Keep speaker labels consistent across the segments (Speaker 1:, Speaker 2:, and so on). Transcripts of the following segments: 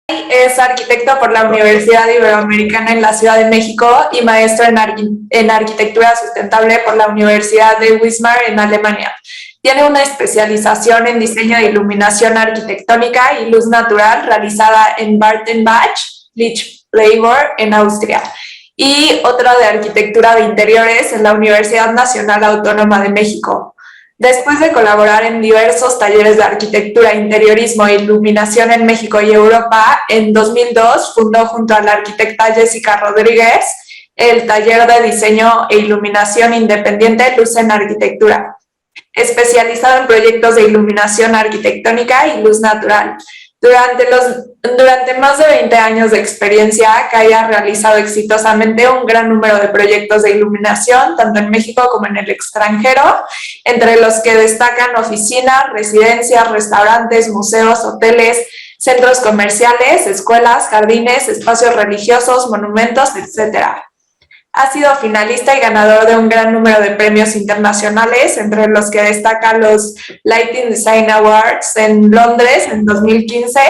Speaker 1: Es arquitecto por la Universidad Iberoamericana en la Ciudad de México y maestro en arquitectura sustentable por la Universidad de Wismar en Alemania. Tiene una especialización en diseño de iluminación arquitectónica y luz natural realizada en Bartenbach, Lichtenberg, en Austria, y otra de arquitectura de interiores en la Universidad Nacional Autónoma de México. Después de colaborar en diversos talleres de arquitectura, interiorismo e iluminación en México y Europa, en 2002 fundó junto a la arquitecta Jessica Rodríguez el taller de diseño e iluminación independiente Luz en Arquitectura, especializado en proyectos de iluminación arquitectónica y luz natural. Durante más de 20 años de experiencia, Kai ha realizado exitosamente un gran número de proyectos de iluminación, tanto en México como en el extranjero, entre los que destacan oficinas, residencias, restaurantes, museos, hoteles, centros comerciales, escuelas, jardines, espacios religiosos, monumentos, etc. Ha sido finalista y ganador de un gran número de premios internacionales, entre los que destacan los Lighting Design Awards en Londres en 2015,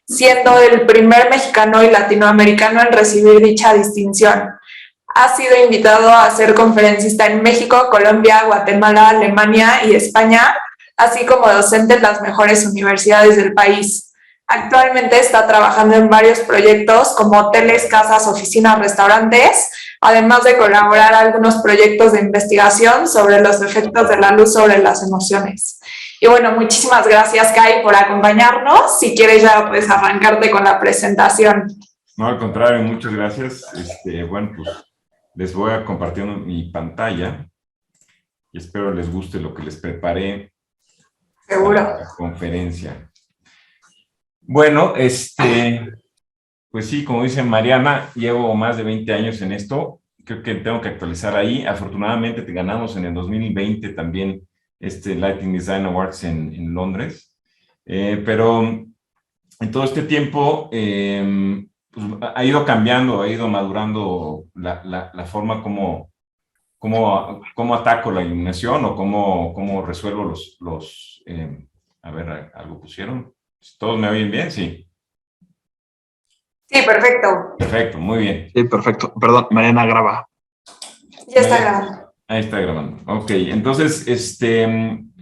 Speaker 1: siendo el primer mexicano y latinoamericano en recibir dicha distinción. Ha sido invitado a ser conferencista en México, Colombia, Guatemala, Alemania y España, así como docente en las mejores universidades del país. Actualmente está trabajando en varios proyectos como hoteles, casas, oficinas, restaurantes, además de colaborar en algunos proyectos de investigación sobre los efectos de la luz sobre las emociones. Y bueno, muchísimas gracias, Kai, por acompañarnos. Si quieres ya puedes arrancarte con la presentación.
Speaker 2: No, al contrario, muchas gracias. Bueno, pues les voy a compartir mi pantalla y espero les guste lo que les preparé.
Speaker 1: Seguro.
Speaker 2: Para la conferencia. Bueno, pues sí, como dice Mariana, llevo más de 20 años en esto. Creo que tengo que actualizar ahí. Afortunadamente te ganamos en el 2020 también Lighting Design Awards en Londres. Pero en todo este tiempo pues, ha ido cambiando, ha ido madurando la forma cómo ataco la iluminación o cómo resuelvo a ver, ¿algo pusieron? ¿Todos me oyen bien? Sí.
Speaker 1: Sí, perfecto.
Speaker 2: Perfecto, muy bien.
Speaker 3: Sí, perfecto. Perdón, Mariana graba.
Speaker 1: Ya está grabando.
Speaker 2: Ahí está grabando. Ok, entonces,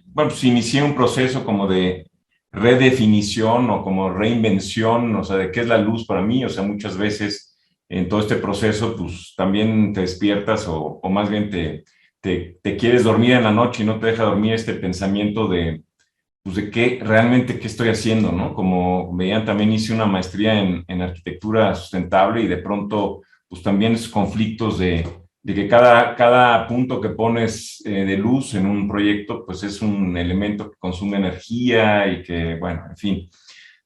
Speaker 2: bueno, pues inicié un proceso como de redefinición o como reinvención, o sea, de qué es la luz para mí. O sea, muchas veces en todo este proceso, pues también te despiertas o más bien te quieres dormir en la noche y no te deja dormir este pensamiento pues de qué estoy haciendo, ¿no? Como veían, también hice una maestría en arquitectura sustentable y de pronto, pues también esos conflictos de que cada punto que pones de luz en un proyecto, pues es un elemento que consume energía y que, bueno, en fin.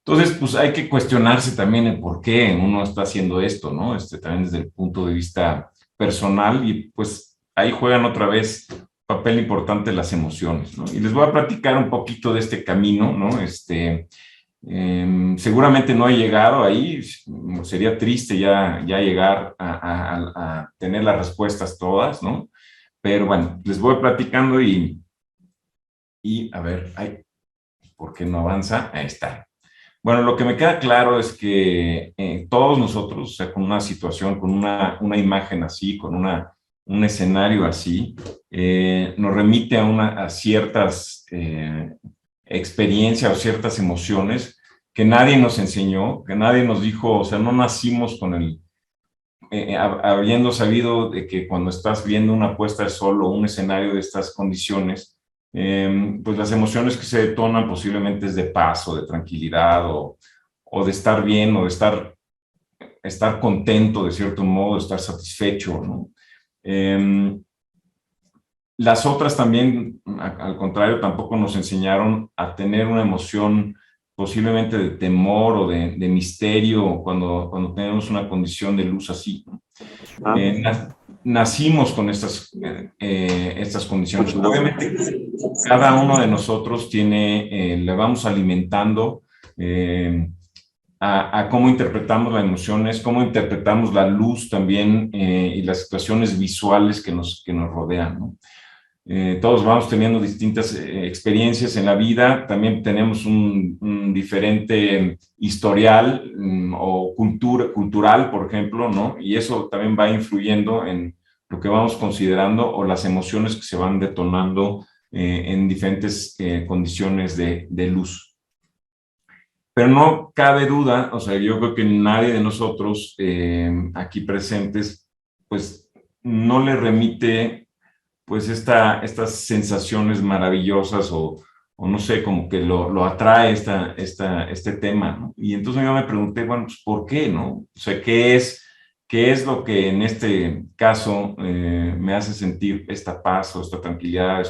Speaker 2: Entonces, pues hay que cuestionarse también el por qué uno está haciendo esto, ¿no? También desde el punto de vista personal y pues ahí juegan otra vez papel importante las emociones, ¿no? Y les voy a platicar un poquito de este camino, ¿no? Seguramente no he llegado ahí, sería triste ya llegar a tener las respuestas todas, ¿no? Pero bueno, les voy platicando y a ver, ¿por qué no avanza? Ahí está. Bueno, lo que me queda claro es que todos nosotros, o sea, con una situación, con una imagen así, con un escenario así, nos remite a ciertas experiencias o ciertas emociones que nadie nos enseñó, que nadie nos dijo, o sea, no nacimos con habiendo sabido de que cuando estás viendo una puesta de sol o un escenario de estas condiciones, pues las emociones que se detonan posiblemente es de paz o de tranquilidad o de estar bien o de estar contento de cierto modo, estar satisfecho, ¿no? Las otras también, al contrario, tampoco nos enseñaron a tener una emoción posiblemente de temor o de misterio cuando tenemos una condición de luz así, ¿no? Nacimos con estas condiciones. Obviamente, cada uno de nosotros le vamos alimentando a cómo interpretamos las emociones, cómo interpretamos la luz también y las situaciones visuales que nos rodean, ¿no? Todos vamos teniendo distintas experiencias en la vida, también tenemos un diferente historial o cultural, por ejemplo, ¿no? Y eso también va influyendo en lo que vamos considerando o las emociones que se van detonando en diferentes condiciones de luz. Pero no cabe duda, o sea, yo creo que nadie de nosotros aquí presentes, pues no le remite pues estas sensaciones maravillosas o no sé, como que lo atrae este tema, ¿no? Y entonces yo me pregunté, bueno, pues ¿por qué, no? O sea, ¿qué es lo que en este caso me hace sentir esta paz o esta tranquilidad,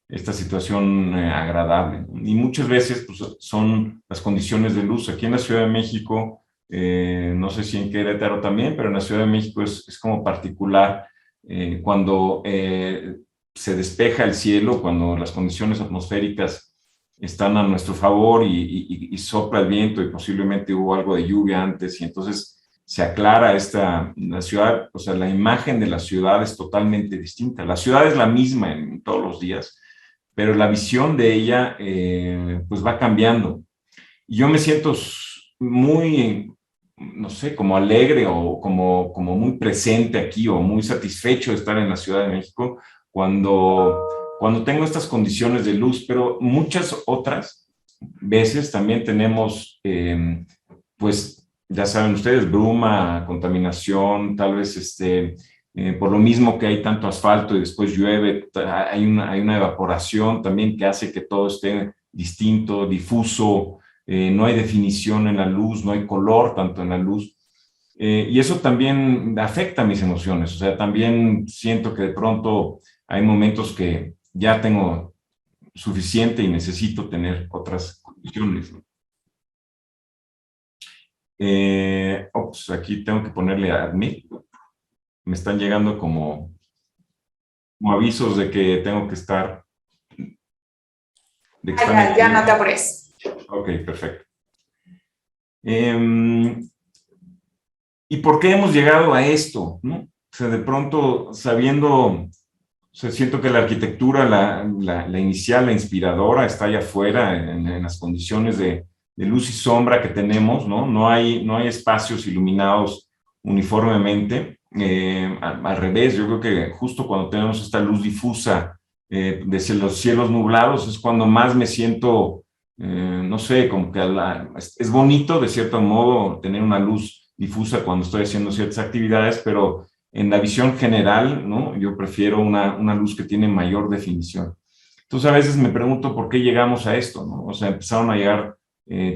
Speaker 2: esta situación agradable? Y muchas veces pues, son las condiciones de luz. Aquí en la Ciudad de México, no sé si en Querétaro también, pero en la Ciudad de México es como particular cuando se despeja el cielo, cuando las condiciones atmosféricas están a nuestro favor y sopla el viento y posiblemente hubo algo de lluvia antes y entonces se aclara la ciudad, o sea, la imagen de la ciudad es totalmente distinta. La ciudad es la misma en todos los días, pero la visión de ella pues va cambiando. Y yo me siento muy, no sé, como alegre o como muy presente aquí o muy satisfecho de estar en la Ciudad de México cuando tengo estas condiciones de luz, pero muchas otras veces también tenemos, pues, ya saben ustedes, bruma, contaminación, tal vez por lo mismo que hay tanto asfalto y después llueve, hay una evaporación también que hace que todo esté distinto, difuso, no hay definición en la luz, no hay color tanto en la luz. Y eso también afecta mis emociones, o sea, también siento que de pronto hay momentos que ya tengo suficiente y necesito tener otras condiciones. Aquí tengo que ponerle admit. Me están llegando como avisos de que tengo que estar...
Speaker 1: Ya no te apures.
Speaker 2: Ok, perfecto. ¿Y por qué hemos llegado a esto? ¿No? O sea, de pronto, sabiendo, o sea, siento que la arquitectura, la inicial, la inspiradora, está allá afuera, en las condiciones de luz y sombra que tenemos, ¿no? No hay espacios iluminados uniformemente. Al revés, yo creo que justo cuando tenemos esta luz difusa de los cielos nublados es cuando más me siento, no sé, como que es bonito de cierto modo tener una luz difusa cuando estoy haciendo ciertas actividades, pero en la visión general, ¿no? Yo prefiero una luz que tiene mayor definición. Entonces a veces me pregunto por qué llegamos a esto, ¿no? O sea, empezaron a llegar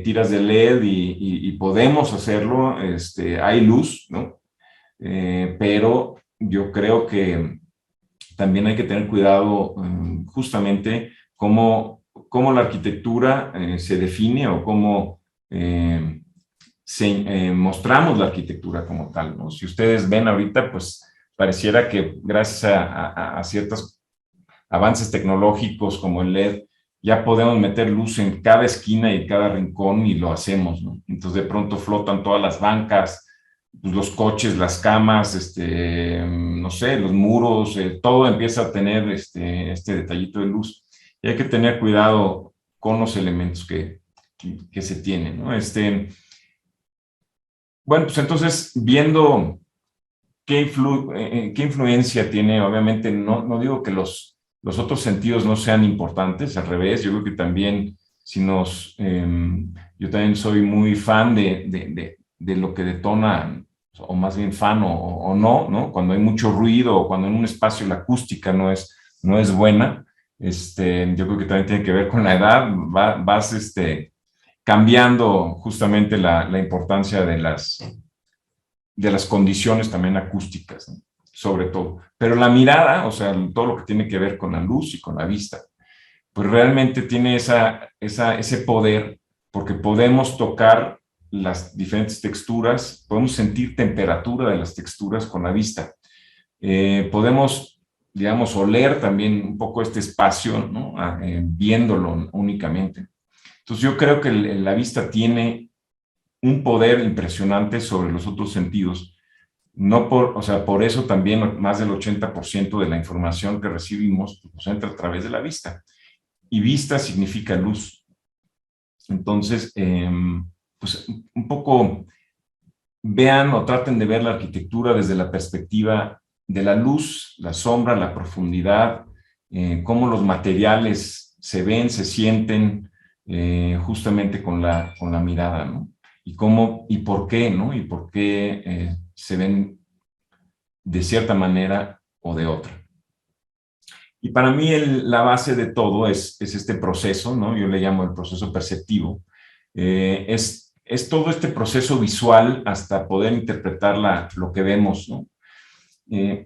Speaker 2: tiras de LED y podemos hacerlo, hay luz, ¿no? Pero yo creo que también hay que tener cuidado justamente cómo la arquitectura se define o cómo mostramos la arquitectura como tal, ¿no? Si ustedes ven ahorita, pues pareciera que gracias a ciertos avances tecnológicos como el LED, ya podemos meter luz en cada esquina y cada rincón y lo hacemos, ¿no? Entonces de pronto flotan todas las bancas, pues, los coches, las camas, no sé, los muros, todo empieza a tener este detallito de luz. Y hay que tener cuidado con los elementos que se tienen, ¿no? Bueno, pues entonces, viendo qué influencia tiene, obviamente, no digo que los otros sentidos no sean importantes, al revés, yo creo que también, yo también soy muy fan de lo que detona, o más bien fan o no, ¿no? Cuando hay mucho ruido o cuando en un espacio la acústica no es buena, yo creo que también tiene que ver con la edad, vas cambiando justamente la importancia de las condiciones también acústicas, ¿no? Sobre todo. Pero la mirada, o sea, todo lo que tiene que ver con la luz y con la vista, pues realmente tiene ese poder porque podemos tocar las diferentes texturas, podemos sentir temperatura de las texturas con la vista. Podemos, digamos, oler también un poco este espacio, ¿no? Viéndolo únicamente. Entonces yo creo que la vista tiene un poder impresionante sobre los otros sentidos. O sea, por eso también más del 80% de la información que recibimos pues, entra a través de la vista. Y vista significa luz. Entonces, pues un poco vean o traten de ver la arquitectura desde la perspectiva de la luz, la sombra, la profundidad, cómo los materiales se ven, se sienten justamente con la mirada, ¿no? Y cómo y por qué, ¿no? Y por qué se ven de cierta manera o de otra. Y para mí la base de todo es este proceso, ¿no? Yo le llamo el proceso perceptivo. Es todo este proceso visual hasta poder interpretar lo que vemos, ¿no?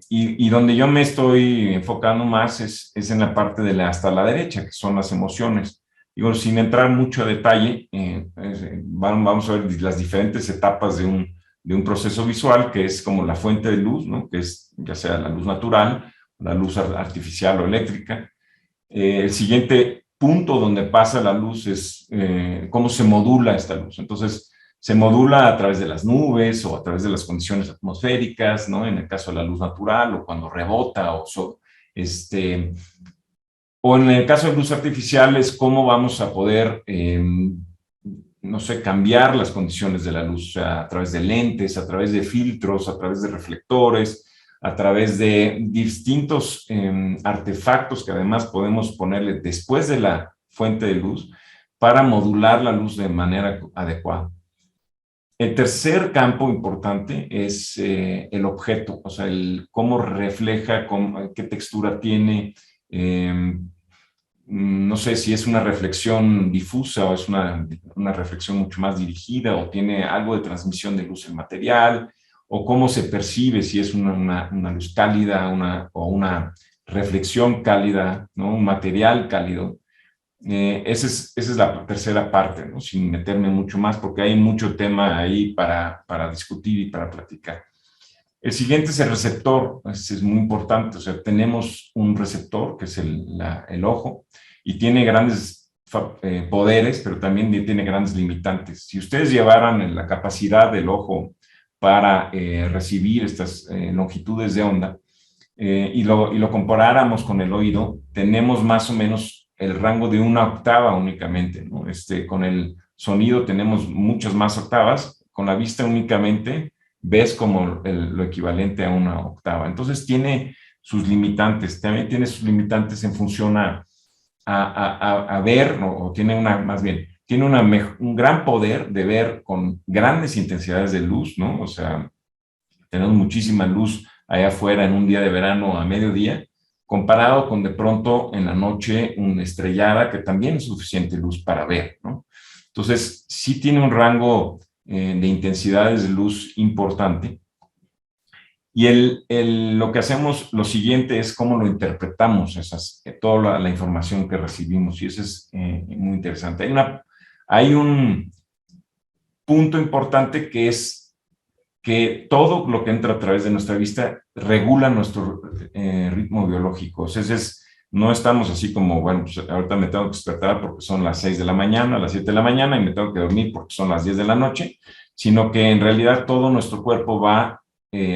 Speaker 2: Y donde yo me estoy enfocando más es en la parte hasta la derecha, que son las emociones. Digo, sin entrar mucho a detalle, vamos a ver las diferentes etapas de un proceso visual, que es como la fuente de luz, ¿no? Que es ya sea la luz natural, la luz artificial o eléctrica. El siguiente punto donde pasa la luz es cómo se modula esta luz. Entonces, se modula a través de las nubes o a través de las condiciones atmosféricas, ¿no? En el caso de la luz natural, o cuando rebota, o en el caso de luz artificial es cómo vamos a poder, no sé, cambiar las condiciones de la luz, o sea, a través de lentes, a través de filtros, a través de reflectores, a través de distintos artefactos que además podemos ponerle después de la fuente de luz para modular la luz de manera adecuada. El tercer campo importante es el objeto, o sea, cómo refleja, qué textura tiene, no sé si es una reflexión difusa o es una reflexión mucho más dirigida o tiene algo de transmisión de luz en material, o cómo se percibe, si es una luz cálida o una reflexión cálida, ¿no? Un material cálido. Esa es la tercera parte, ¿no? Sin meterme mucho más, porque hay mucho tema ahí para discutir y para platicar. El siguiente es el receptor, es muy importante, o sea, tenemos un receptor, que es el ojo, y tiene grandes poderes, pero también tiene grandes limitantes. Si ustedes llevaran la capacidad del ojo para recibir estas longitudes de onda, y lo comparáramos con el oído, tenemos más o menos el rango de una octava únicamente, ¿no? Con el sonido tenemos muchas más octavas, con la vista únicamente ves como lo equivalente a una octava. Entonces tiene sus limitantes, también tiene sus limitantes en función a ver, o tiene más bien, tiene un gran poder de ver con grandes intensidades de luz, ¿no? O sea, tenemos muchísima luz allá afuera en un día de verano a mediodía, comparado con de pronto en la noche una estrellada que también es suficiente luz para ver, ¿no? Entonces, sí tiene un rango de intensidades de luz importante. Y lo que hacemos, lo siguiente es cómo lo interpretamos, toda la información que recibimos, y eso es muy interesante. Hay un punto importante que es que todo lo que entra a través de nuestra vista regula nuestro ritmo biológico. Entonces, no estamos así como, bueno, pues ahorita me tengo que despertar porque son las 6 de la mañana, las 7 de la mañana, y me tengo que dormir porque son las 10 de la noche, sino que en realidad todo nuestro cuerpo va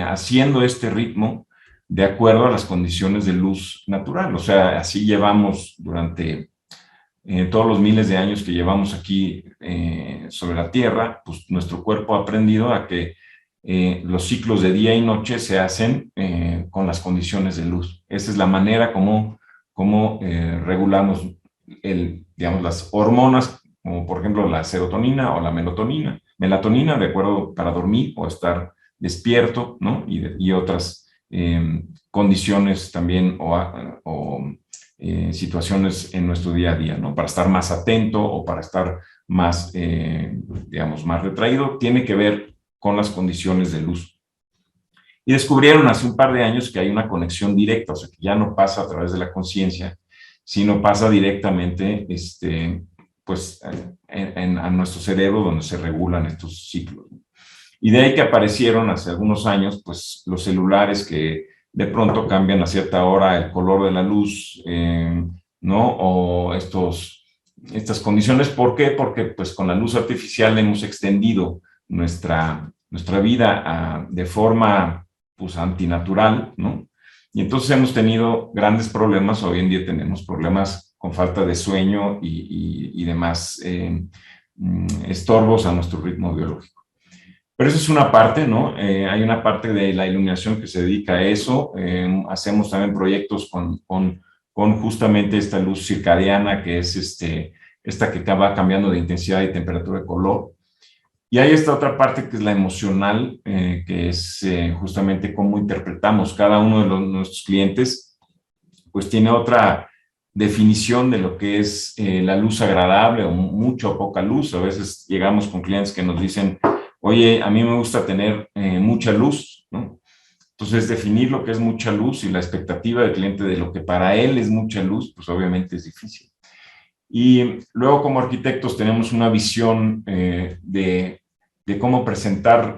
Speaker 2: haciendo este ritmo de acuerdo a las condiciones de luz natural. O sea, así llevamos durante todos los miles de años que llevamos aquí sobre la Tierra, pues nuestro cuerpo ha aprendido a que los ciclos de día y noche se hacen con las condiciones de luz. Esa es la manera como regulamos digamos, las hormonas, como por ejemplo la serotonina o la melatonina, de acuerdo, para dormir o estar despierto, ¿no? Y otras condiciones también o situaciones en nuestro día a día, ¿no? Para estar más atento o para estar más, digamos, más retraído, tiene que ver con las condiciones de luz. Y descubrieron hace un par de años que hay una conexión directa, o sea, que ya no pasa a través de la conciencia, sino pasa directamente, pues, a nuestro cerebro, donde se regulan estos ciclos. Y de ahí que aparecieron hace algunos años, pues, los celulares que de pronto cambian a cierta hora el color de la luz, ¿no? O estas condiciones. ¿Por qué? Porque, pues, con la luz artificial hemos extendido nuestra vida de forma, pues, antinatural, ¿no? Y entonces hemos tenido grandes problemas. Hoy en día tenemos problemas con falta de sueño y demás estorbos a nuestro ritmo biológico. Pero eso es una parte, ¿no? Hay una parte de la iluminación que se dedica a eso. Hacemos también proyectos con justamente esta luz circadiana, que es esta que va cambiando de intensidad y temperatura de color. Y hay esta otra parte que es la emocional, que es justamente cómo interpretamos cada uno de nuestros clientes, pues tiene otra definición de lo que es la luz agradable o mucha o poca luz. A veces llegamos con clientes que nos dicen, oye, a mí me gusta tener mucha luz, ¿no? Entonces, definir lo que es mucha luz y la expectativa del cliente de lo que para él es mucha luz, pues obviamente es difícil. Y luego, como arquitectos, tenemos una visión de cómo presentar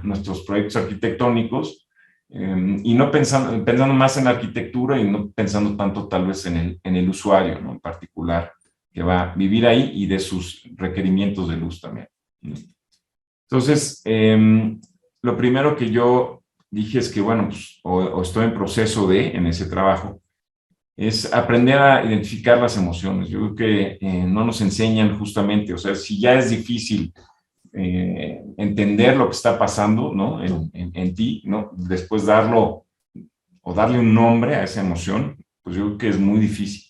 Speaker 2: nuestros proyectos arquitectónicos, y no pensando más en la arquitectura y no pensando tanto tal vez en el usuario, ¿no? En particular, que va a vivir ahí y de sus requerimientos de luz también, ¿no? Entonces, lo primero que yo dije es que, bueno, pues, o estoy en proceso en ese trabajo, es aprender a identificar las emociones. Yo creo que no nos enseñan justamente, o sea, si ya es difícil entender lo que está pasando, ¿no? En ti, ¿no? Después darle un nombre a esa emoción, pues yo creo que es muy difícil.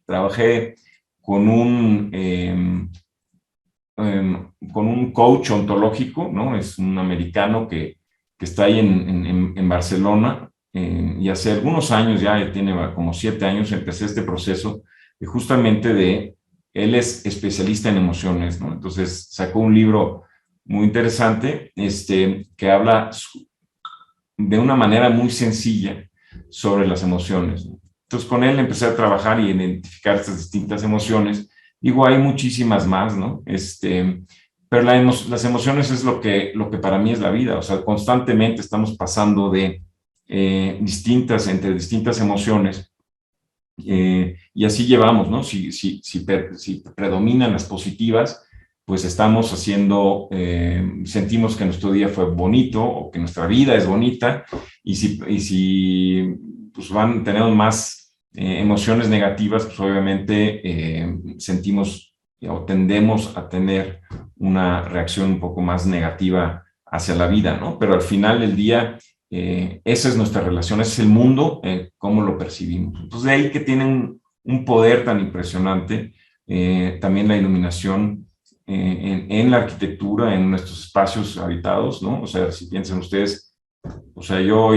Speaker 2: Trabajé con con un coach ontológico, ¿no? Es un americano que está ahí en Barcelona, y hace algunos años, ya tiene como 7 años, empecé este proceso de justamente él es especialista en emociones, ¿no? Entonces sacó un libro muy interesante, que habla de una manera muy sencilla sobre las emociones, ¿no? Entonces con él empecé a trabajar y identificar estas distintas emociones. Digo, hay muchísimas más, ¿no? Pero las emociones es lo que para mí es la vida. O sea, constantemente estamos pasando entre distintas emociones, y así llevamos, ¿no? Si predominan las positivas, pues estamos sentimos que nuestro día fue bonito o que nuestra vida es bonita, y si pues tenemos más emociones negativas, pues obviamente sentimos o tendemos a tener una reacción un poco más negativa hacia la vida, ¿no? Pero al final del día, esa es nuestra relación, ese es el mundo, cómo lo percibimos. Entonces, de ahí que tienen un poder tan impresionante, también la iluminación en la arquitectura, en nuestros espacios habitados, ¿no? O sea, si piensan ustedes, o sea, yo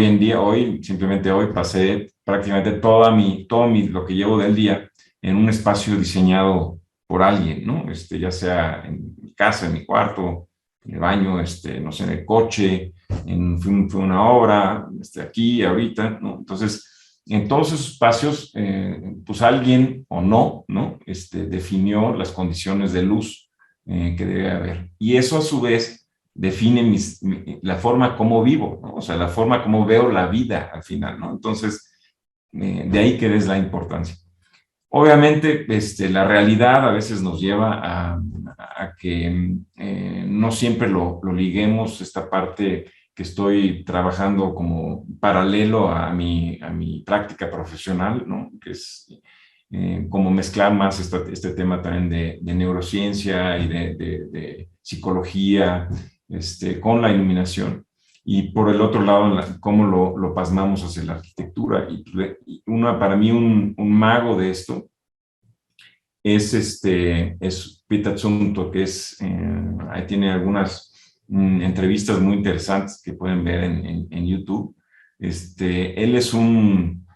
Speaker 2: simplemente hoy pasé prácticamente lo que llevo del día en un espacio diseñado por alguien, ¿no? Ya sea en mi casa, en mi cuarto, en el baño, no sé, en el coche, fue una obra, aquí, ahorita, ¿no? Entonces, en todos esos espacios, pues alguien o no, definió las condiciones de luz que debe haber. Y eso a su vez define la forma como vivo, ¿no? O sea, la forma como veo la vida al final, ¿no? Entonces, de ahí que es la importancia. Obviamente, la realidad a veces nos lleva a que no siempre lo liguemos, esta parte que estoy trabajando como paralelo a mi práctica profesional, ¿no? Que es como mezclar más este tema también de neurociencia y de psicología, con la iluminación. Y por el otro lado, cómo lo pasmamos hacia la arquitectura. Y para mí, un mago de esto es Pete Zumthor, que ahí tiene algunas entrevistas muy interesantes que pueden ver en YouTube. Él es un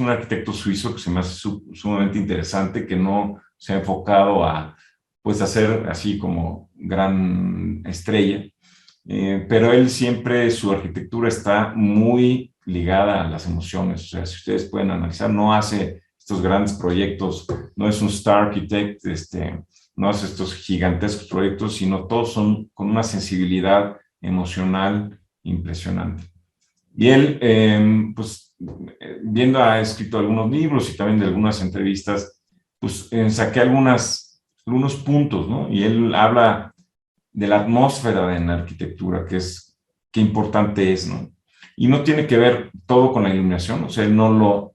Speaker 2: arquitecto suizo que se me hace sumamente interesante, que no se ha enfocado a hacer así como gran estrella, pero él siempre, su arquitectura está muy ligada a las emociones. O sea, si ustedes pueden analizar, no hace estos grandes proyectos, no es un star architect, no hace estos gigantescos proyectos, sino todos son con una sensibilidad emocional impresionante. Y él, ha escrito algunos libros y también de algunas entrevistas, pues saqué algunos puntos, ¿no? Y él habla de la atmósfera en la arquitectura, qué importante es, ¿no? Y no tiene que ver todo con la iluminación, o sea, él no lo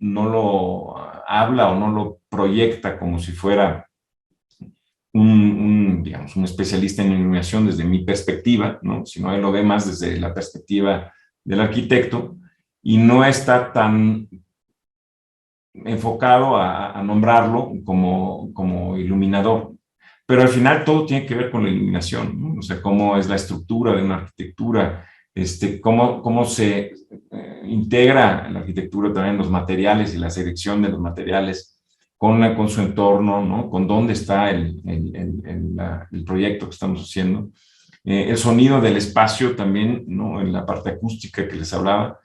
Speaker 2: habla o no lo proyecta como si fuera digamos, un especialista en iluminación desde mi perspectiva, ¿no? Sino él lo ve más desde la perspectiva del arquitecto y no está tan enfocado a nombrarlo como iluminador. Pero al final todo tiene que ver con la iluminación, ¿no? O sea, cómo es la estructura de una arquitectura, cómo se integra la arquitectura también los materiales y la selección de los materiales con su entorno, ¿no? Con dónde está el proyecto que estamos haciendo. El sonido del espacio también, ¿no? En la parte acústica que les hablaba.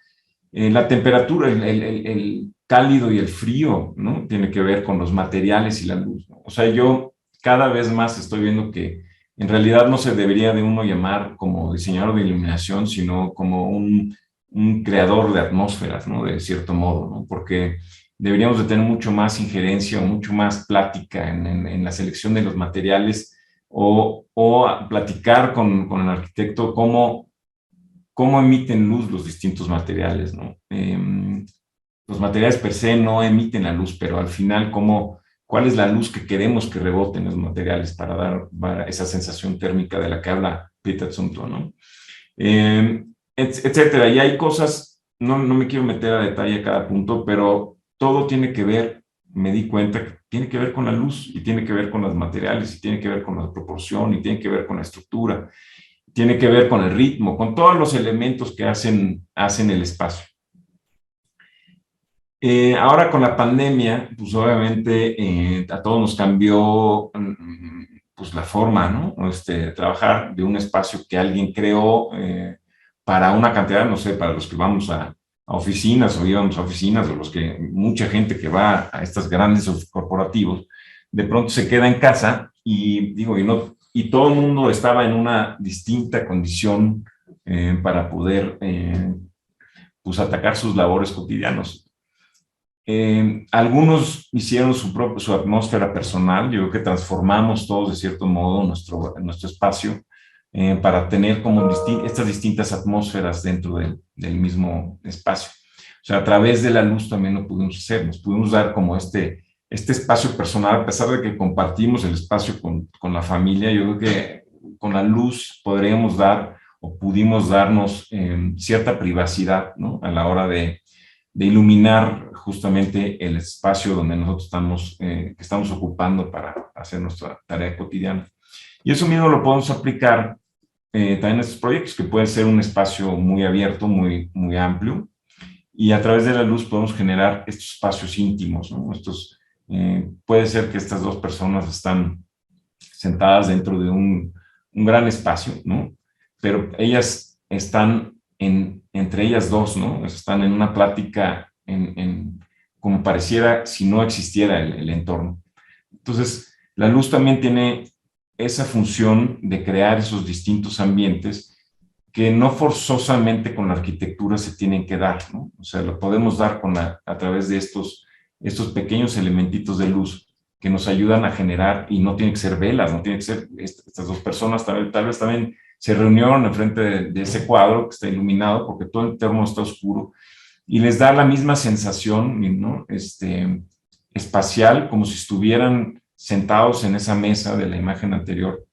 Speaker 2: La temperatura, el cálido y el frío, ¿no? Tiene que ver con los materiales y la luz, ¿no? O sea, yo cada vez más estoy viendo que en realidad no se debería de uno llamar como diseñador de iluminación, sino como un creador de atmósferas, ¿no? De cierto modo, ¿no? Porque deberíamos de tener mucho más injerencia o mucho más plática en la selección de los materiales o platicar con el arquitecto cómo emiten luz los distintos materiales, ¿no? Los materiales per se no emiten la luz, pero al final, ¿cuál es la luz que queremos que rebote en los materiales para dar esa sensación térmica de la que habla Peter Zumthor, ¿no? Etcétera. Y hay cosas, no me quiero meter a detalle a cada punto, pero todo tiene que ver, me di cuenta, que tiene que ver con la luz, y tiene que ver con los materiales, y tiene que ver con la proporción, y tiene que ver con la estructura, tiene que ver con el ritmo, con todos los elementos que hacen el espacio. Ahora con la pandemia, pues obviamente a todos nos cambió pues la forma, ¿no? Trabajar de un espacio que alguien creó para una cantidad, no sé, para los que vamos a oficinas o íbamos a oficinas, o mucha gente que va a estos grandes corporativos, de pronto se queda en casa y todo el mundo estaba en una distinta condición para poder pues atacar sus labores cotidianos. Algunos hicieron su atmósfera personal. Yo creo que transformamos todos de cierto modo nuestro espacio para tener como estas distintas atmósferas dentro del mismo espacio. O sea, a través de la luz también lo pudimos hacer, nos pudimos dar como este espacio personal, a pesar de que compartimos el espacio con la familia. Yo creo que con la luz podríamos dar o pudimos darnos cierta privacidad, ¿no? A la hora de iluminar justamente el espacio donde nosotros estamos ocupando para hacer nuestra tarea cotidiana. Y eso mismo lo podemos aplicar también en estos proyectos, que puede ser un espacio muy abierto, muy, muy amplio, y a través de la luz podemos generar estos espacios íntimos, ¿no? Puede ser que estas dos personas están sentadas dentro de un gran espacio, ¿no? Pero ellas están entre ellas dos, ¿no? Están en una plática como pareciera si no existiera el entorno. Entonces, la luz también tiene esa función de crear esos distintos ambientes que no forzosamente con la arquitectura se tienen que dar, ¿no? O sea, lo podemos dar a través de estos pequeños elementitos de luz que nos ayudan a generar, y no tienen que ser velas, no tienen que ser estas dos personas, tal vez también se reunieron enfrente de ese cuadro que está iluminado porque todo el entorno está oscuro, y les da la misma sensación, ¿no? Espacial, como si estuvieran sentados en esa mesa de la imagen anterior,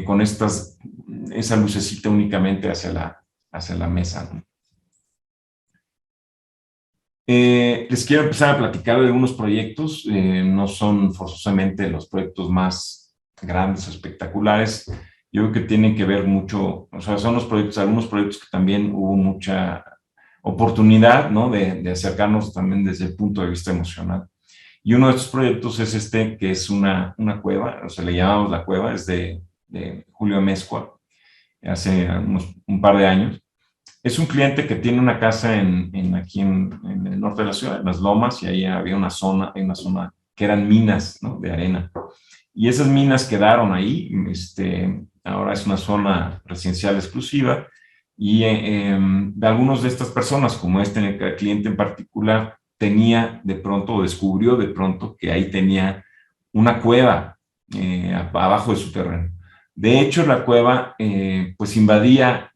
Speaker 2: con esa lucecita únicamente hacia la mesa, ¿no? Les quiero empezar a platicar de unos proyectos, no son forzosamente los proyectos más grandes o espectaculares. Yo creo que tienen que ver mucho, o sea, son algunos proyectos que también hubo mucha oportunidad, ¿no? De acercarnos también desde el punto de vista emocional. Y uno de estos proyectos es que es una cueva, o sea, le llamamos La Cueva, es de Julio Amezcua, hace un par de años. Es un cliente que tiene una casa aquí en el norte de la ciudad, en Las Lomas, y ahí había una zona que eran minas, ¿no? De arena. Y esas minas quedaron ahí. Ahora es una zona residencial exclusiva, y de algunas de estas personas, como este cliente en particular, descubrió de pronto que ahí tenía una cueva abajo de su terreno. De hecho, la cueva pues invadía,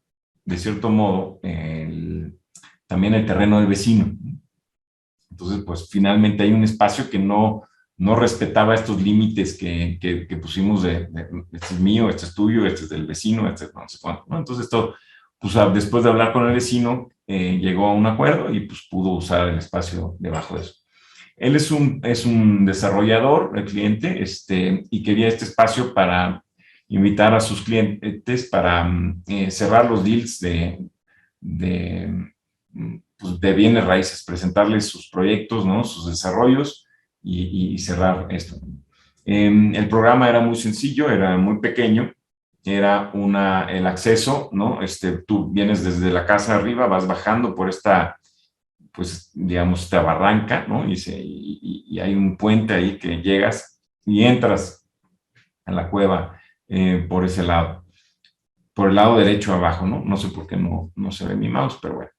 Speaker 2: de cierto modo, también el terreno del vecino. Entonces, pues finalmente hay un espacio que no no respetaba estos límites que pusimos de este es mío, este es tuyo, este es del vecino, este no sé cuánto, ¿no? Entonces esto, pues después de hablar con el vecino, llegó a un acuerdo y pues pudo usar el espacio debajo de eso. Él es un desarrollador, el cliente, y quería este espacio para invitar a sus clientes para cerrar los deals pues, de bienes raíces, presentarles sus proyectos, ¿no? Sus desarrollos y cerrar esto. El programa era muy sencillo, era muy pequeño, era el acceso, ¿no? Tú vienes desde la casa arriba, vas bajando por esta, pues, digamos, esta barranca, ¿no? Y hay un puente ahí que llegas y entras a la cueva por ese lado, por el lado derecho abajo, ¿no? No sé por qué no se ve mi mouse, pero bueno.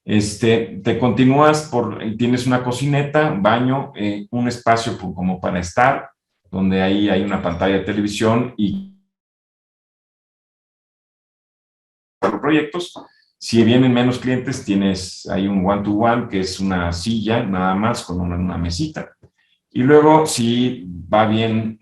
Speaker 2: Te continúas y tienes una cocineta, baño, un espacio como para estar, donde ahí hay una pantalla de televisión y para proyectos. Si vienen menos clientes, tienes ahí un one-to-one, que es una silla nada más con una mesita. Y luego, si va bien,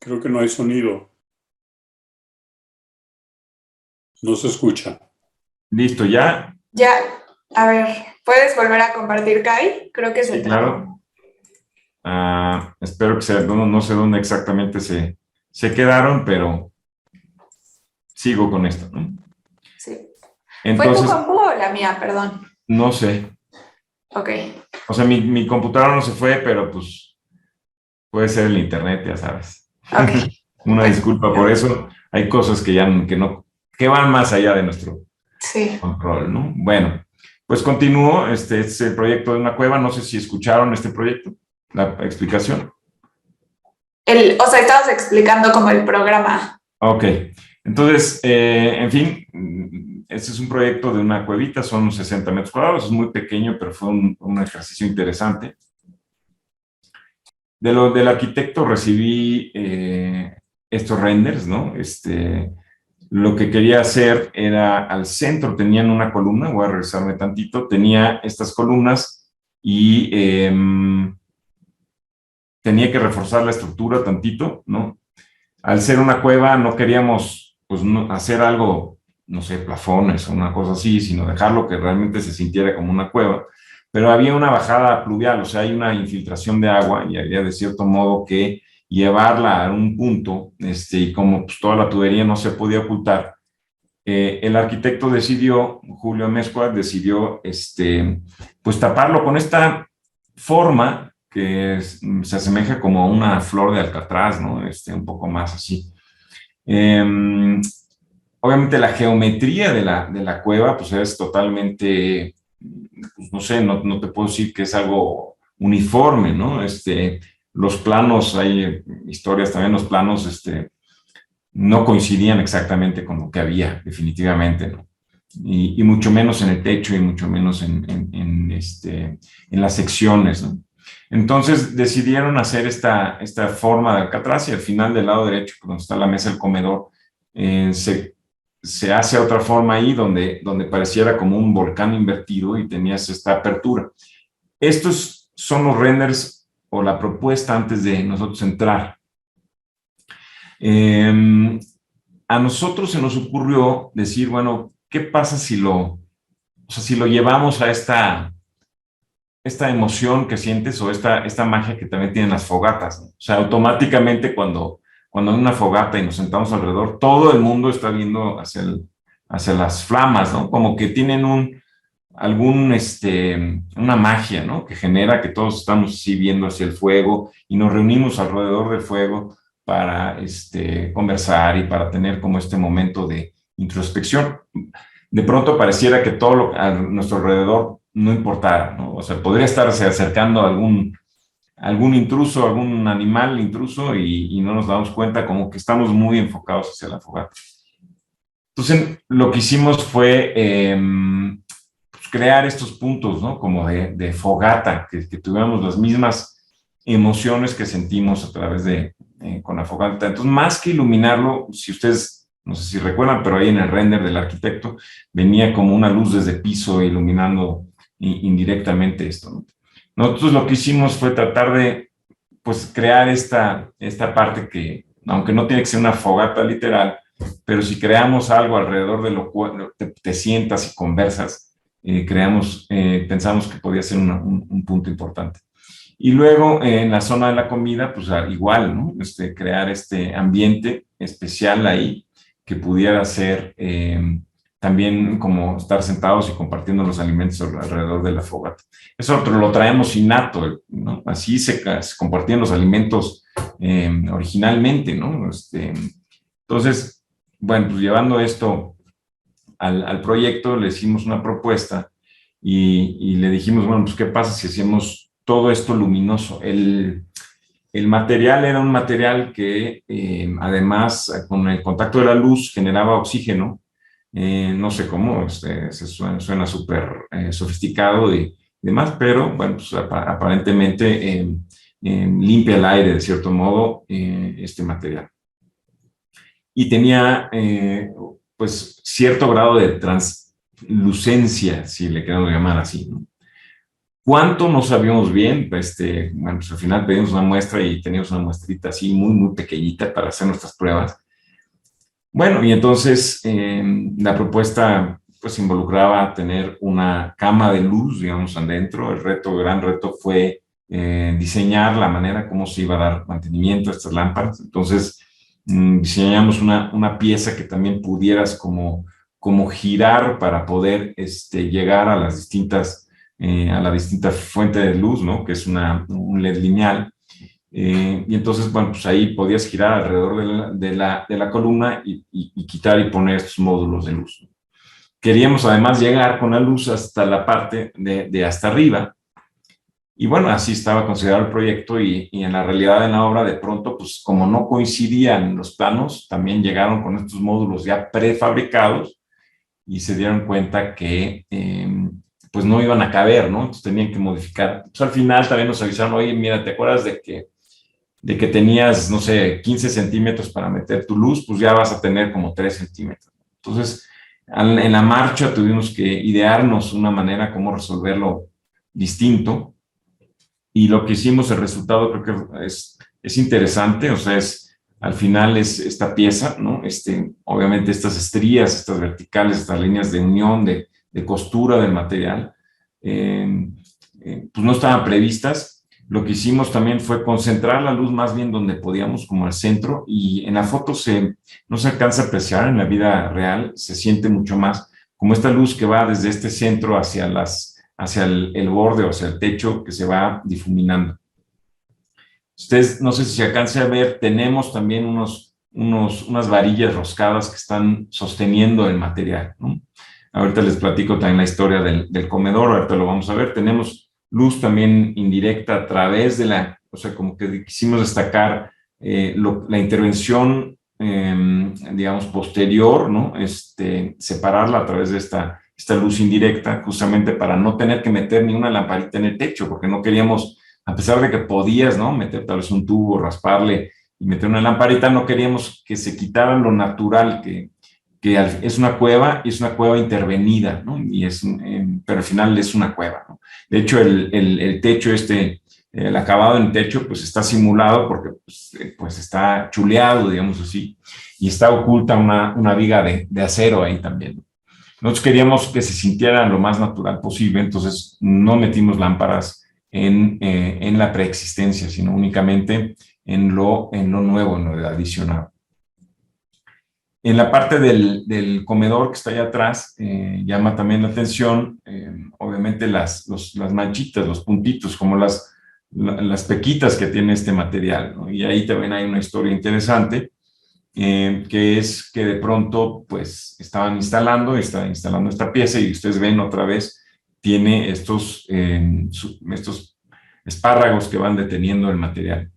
Speaker 4: Creo que no hay sonido. No se escucha.
Speaker 2: listo, ya.
Speaker 1: Ya, a ver, ¿puedes volver a compartir, Kai? Creo que se
Speaker 2: Sí, claro. Espero que sea, no sé dónde exactamente se quedaron, pero sigo con esto, ¿no?
Speaker 1: Sí.
Speaker 2: Entonces,
Speaker 1: ¿Fue tu compu o la mía? Perdón.
Speaker 2: no sé.
Speaker 1: Ok.
Speaker 2: O sea, mi computadora no se fue, pero pues puede ser el internet, ya sabes.
Speaker 1: Ok.
Speaker 2: Una
Speaker 1: Bueno,
Speaker 2: disculpa por eso. Hay cosas que van más allá de nuestro
Speaker 1: sí.
Speaker 2: control, ¿no? Bueno, pues continúo. Este es el proyecto de una cueva. No sé si escucharon este proyecto, la explicación.
Speaker 1: O sea, estabas explicando como el programa.
Speaker 2: Ok. Entonces, en fin, este es un proyecto de una cuevita, son 60 metros cuadrados, es muy pequeño, pero fue un ejercicio interesante. Del arquitecto recibí estos renders, ¿no? Lo que quería hacer era, al centro tenían una columna, voy a regresarme tantito, tenía estas columnas y tenía que reforzar la estructura tantito, ¿no? Al ser una cueva no queríamos pues, hacer algo, no sé, plafones o una cosa así, sino dejarlo que realmente se sintiera como una cueva. Pero había una bajada pluvial, o sea, hay una infiltración de agua y había de cierto modo que llevarla a un punto, y como pues, toda la tubería no se podía ocultar, el arquitecto decidió, Julio Amezcua, decidió pues taparlo con esta forma que se asemeja como a una flor de alcatraz, ¿no? Un poco más así. Obviamente la geometría de la cueva pues es totalmente, pues, no sé, no te puedo decir que es algo uniforme, ¿no? Los planos, hay historias también, los planos no coincidían exactamente con lo que había, definitivamente, ¿no? Y mucho menos en el techo y mucho menos en las secciones, ¿no? Entonces decidieron hacer esta forma de alcatraz y al final del lado derecho, donde está la mesa del comedor, se hace otra forma ahí donde pareciera como un volcán invertido y tenías esta apertura. Estos son los renders o la propuesta antes de nosotros entrar. A nosotros se nos ocurrió decir, bueno, ¿qué pasa si si lo llevamos a esta emoción que sientes o esta magia que también tienen las fogatas, ¿no? O sea, automáticamente cuando hay una fogata y nos sentamos alrededor, todo el mundo está viendo hacia las flamas, ¿no? Como que tienen una magia, ¿no? Que genera que todos estamos así viendo hacia el fuego y nos reunimos alrededor del fuego para conversar y para tener como este momento de introspección. De pronto pareciera que todo a nuestro alrededor no importara, ¿no? O sea, podría estarse acercando a algún intruso, algún animal intruso y no nos damos cuenta, como que estamos muy enfocados hacia la fogata. Entonces, lo que hicimos fue pues, crear estos puntos, ¿no? Como de fogata, que tuviéramos las mismas emociones que sentimos a través con la fogata. Entonces, más que iluminarlo, si ustedes, no sé si recuerdan, pero ahí en el render del arquitecto venía como una luz desde el piso iluminando indirectamente esto, ¿no? Nosotros lo que hicimos fue tratar de, pues, crear esta parte que, aunque no tiene que ser una fogata literal, pero si creamos algo alrededor de lo cual te sientas y conversas, pensamos que podía ser un punto importante. Y luego en la zona de la comida, pues igual, ¿no? Crear este ambiente especial ahí que pudiera ser también como estar sentados y compartiendo los alimentos alrededor de la fogata. Eso lo traemos innato, ¿no? Así se compartían los alimentos originalmente, ¿no? Entonces, bueno, pues llevando esto al proyecto, le hicimos una propuesta y le dijimos, bueno, pues ¿qué pasa si hacemos todo esto luminoso? El material era un material que además con el contacto de la luz generaba oxígeno. No sé cómo, suena súper sofisticado y demás, pero bueno, pues aparentemente limpia el aire de cierto modo este material. Y tenía pues cierto grado de translucencia, si le queremos llamar así, ¿no? ¿Cuánto? No sabíamos bien, bueno, pues al final pedimos una muestra y teníamos una muestrita así muy, muy pequeñita para hacer nuestras pruebas. Bueno, y entonces la propuesta pues involucraba tener una cama de luz, digamos, adentro. El gran reto fue diseñar la manera como se iba a dar mantenimiento a estas lámparas. Entonces diseñamos una pieza que también pudieras como girar para poder llegar a las distintas a la distinta fuente de luz, ¿no? Que es un LED lineal. Y entonces, bueno, pues ahí podías girar alrededor de la columna y quitar y poner estos módulos de luz. Queríamos además llegar con la luz hasta la parte de hasta arriba. Y bueno, así estaba considerado el proyecto y en la realidad en la obra de pronto, pues como no coincidían los planos, también llegaron con estos módulos ya prefabricados y se dieron cuenta que pues no iban a caber, ¿no? Entonces tenían que modificar. Pues al final también nos avisaron, oye, mira, ¿te acuerdas de que tenías, no sé, 15 centímetros para meter tu luz? Pues ya vas a tener como 3 centímetros. Entonces, en la marcha tuvimos que idearnos una manera como resolverlo distinto. Y lo que hicimos, el resultado creo que es interesante, o sea, al final es esta pieza, ¿no? Obviamente estas estrías, estas verticales, estas líneas de unión, de costura del material, pues no estaban previstas. Lo que hicimos también fue concentrar la luz más bien donde podíamos, como al centro, y en la foto no se alcanza a apreciar, en la vida real se siente mucho más como esta luz que va desde este centro hacia el borde o hacia el techo que se va difuminando. Ustedes, no sé si se alcance a ver, tenemos también unas varillas roscadas que están sosteniendo el material, ¿no? Ahorita les platico también la historia del comedor, ahorita lo vamos a ver. Tenemos luz también indirecta a través o sea, como que quisimos destacar la intervención, digamos, posterior, ¿no? Separarla a través de esta luz indirecta, justamente para no tener que meter ni una lamparita en el techo, porque no queríamos, a pesar de que podías, ¿no? Meter tal vez un tubo, rasparle y meter una lamparita, no queríamos que se quitara lo natural que es una cueva, y es una cueva intervenida, ¿no? Pero al final es una cueva, ¿no? De hecho, el techo el acabado en el techo, pues está simulado porque pues está chuleado, digamos así, y está oculta una viga de acero ahí también. Nosotros queríamos que se sintiera lo más natural posible, entonces no metimos lámparas en la preexistencia, sino únicamente en lo nuevo, en lo adicional. En la parte del comedor que está allá atrás, llama también la atención, obviamente las manchitas, los puntitos, como las pequitas que tiene este material, ¿no? Y ahí también hay una historia interesante, que es que de pronto pues estaban instalando esta pieza y ustedes ven otra vez tiene estos espárragos que van deteniendo el material.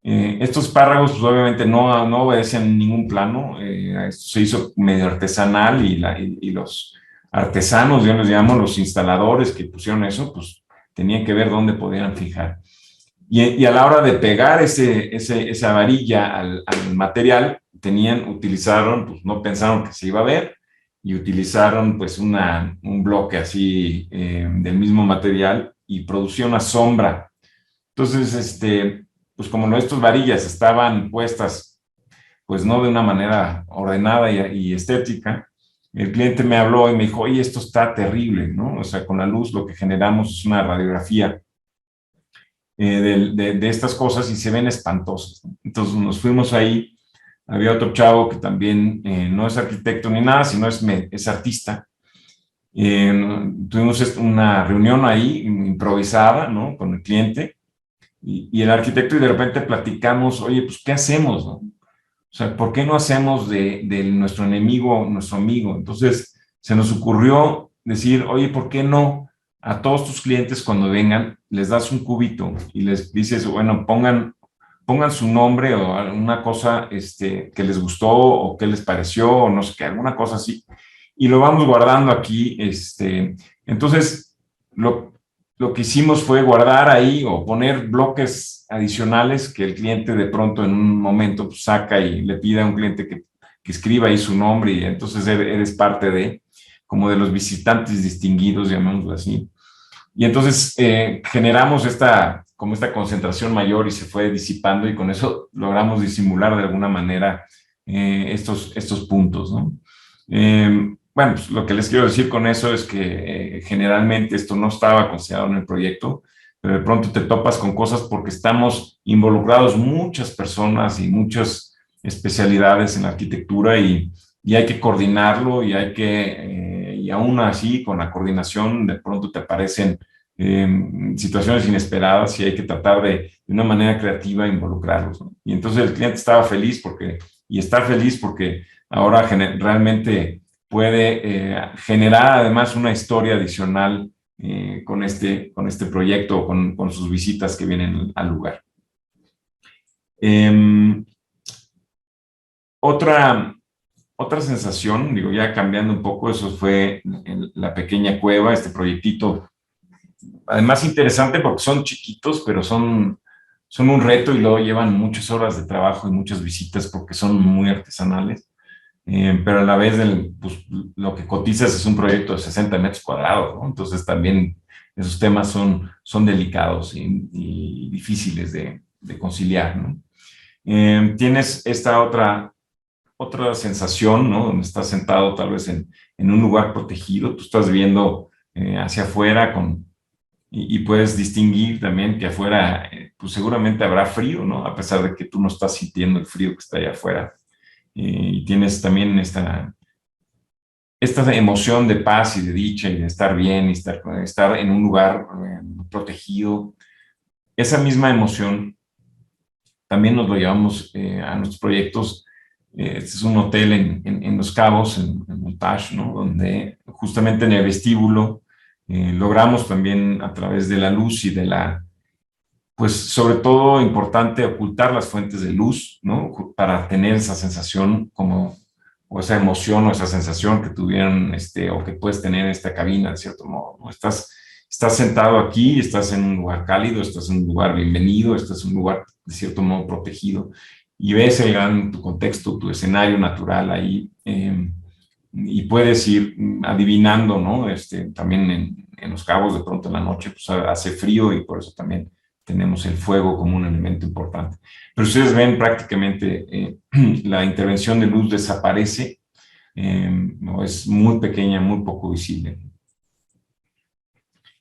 Speaker 2: Estos espárragos pues, obviamente no obedecen ningún plano, esto se hizo medio artesanal y los artesanos, yo les llamo los instaladores que pusieron eso, pues tenían que ver dónde podían fijar. Y a la hora de pegar esa varilla al material, utilizaron, pues no pensaron que se iba a ver, y utilizaron pues un bloque así del mismo material y producía una sombra. Entonces, pues como estas varillas estaban puestas, pues no de una manera ordenada y estética, el cliente me habló y me dijo, oye, esto está terrible, ¿no? O sea, con la luz lo que generamos es una radiografía de estas cosas y se ven espantosas, ¿no? Entonces nos fuimos ahí, había otro chavo que también no es arquitecto ni nada, sino es artista. Tuvimos una reunión ahí improvisada, ¿no? Con el cliente y el arquitecto y de repente platicamos, oye, pues, ¿qué hacemos, no? O sea, ¿por qué no hacemos de nuestro enemigo nuestro amigo? Entonces se nos ocurrió decir, oye, ¿por qué no a todos tus clientes cuando vengan les das un cubito y les dices, bueno, pongan su nombre o alguna cosa que les gustó o qué les pareció o no sé qué, alguna cosa así, y lo vamos guardando aquí. Entonces, lo que hicimos fue guardar ahí o poner bloques adicionales que el cliente de pronto en un momento pues, saca y le pide a un cliente que escriba ahí su nombre y entonces eres parte como de los visitantes distinguidos, llamémoslo así. Y entonces generamos esta concentración mayor y se fue disipando y con eso logramos disimular de alguna manera estos puntos, ¿no? Bueno, pues lo que les quiero decir con eso es que generalmente esto no estaba considerado en el proyecto, pero de pronto te topas con cosas porque estamos involucrados muchas personas y muchas especialidades en la arquitectura y hay que coordinarlo y y aún así con la coordinación de pronto te aparecen situaciones inesperadas y hay que tratar de una manera creativa involucrarlos, ¿no? Y entonces el cliente estaba feliz y está feliz porque ahora realmente puede generar además una historia adicional con este proyecto, con sus visitas que vienen al lugar. Otra sensación, digo, ya cambiando un poco, eso fue en la pequeña cueva, este proyectito, además interesante porque son chiquitos, pero son un reto y luego llevan muchas horas de trabajo y muchas visitas porque son muy artesanales. Pero a la vez pues, lo que cotizas es un proyecto de 60 metros cuadrados, ¿no? Entonces también esos temas son delicados y difíciles de conciliar, ¿no? Tienes esta otra sensación, ¿no? Donde estás sentado tal vez en un lugar protegido, tú estás viendo hacia afuera y puedes distinguir también que afuera pues seguramente habrá frío, ¿no? A pesar de que tú no estás sintiendo el frío que está allá afuera. Y tienes también esta emoción de paz y de dicha y de estar bien y estar en un lugar protegido. Esa misma emoción también nos lo llevamos a nuestros proyectos. Este es un hotel en Los Cabos, en Montage, ¿no? Donde justamente en el vestíbulo logramos también a través de la luz y pues sobre todo importante ocultar las fuentes de luz, ¿no? Para tener esa sensación o esa emoción o esa sensación que tuvieron o que puedes tener en esta cabina, de cierto modo, ¿no? Estás sentado aquí, estás en un lugar cálido, estás en un lugar bienvenido, estás en un lugar de cierto modo protegido y ves tu contexto, tu escenario natural ahí y puedes ir adivinando, ¿no? También en Los Cabos de pronto en la noche pues hace frío y por eso también tenemos el fuego como un elemento importante. Pero ustedes ven prácticamente la intervención de luz desaparece, no, es muy pequeña, muy poco visible.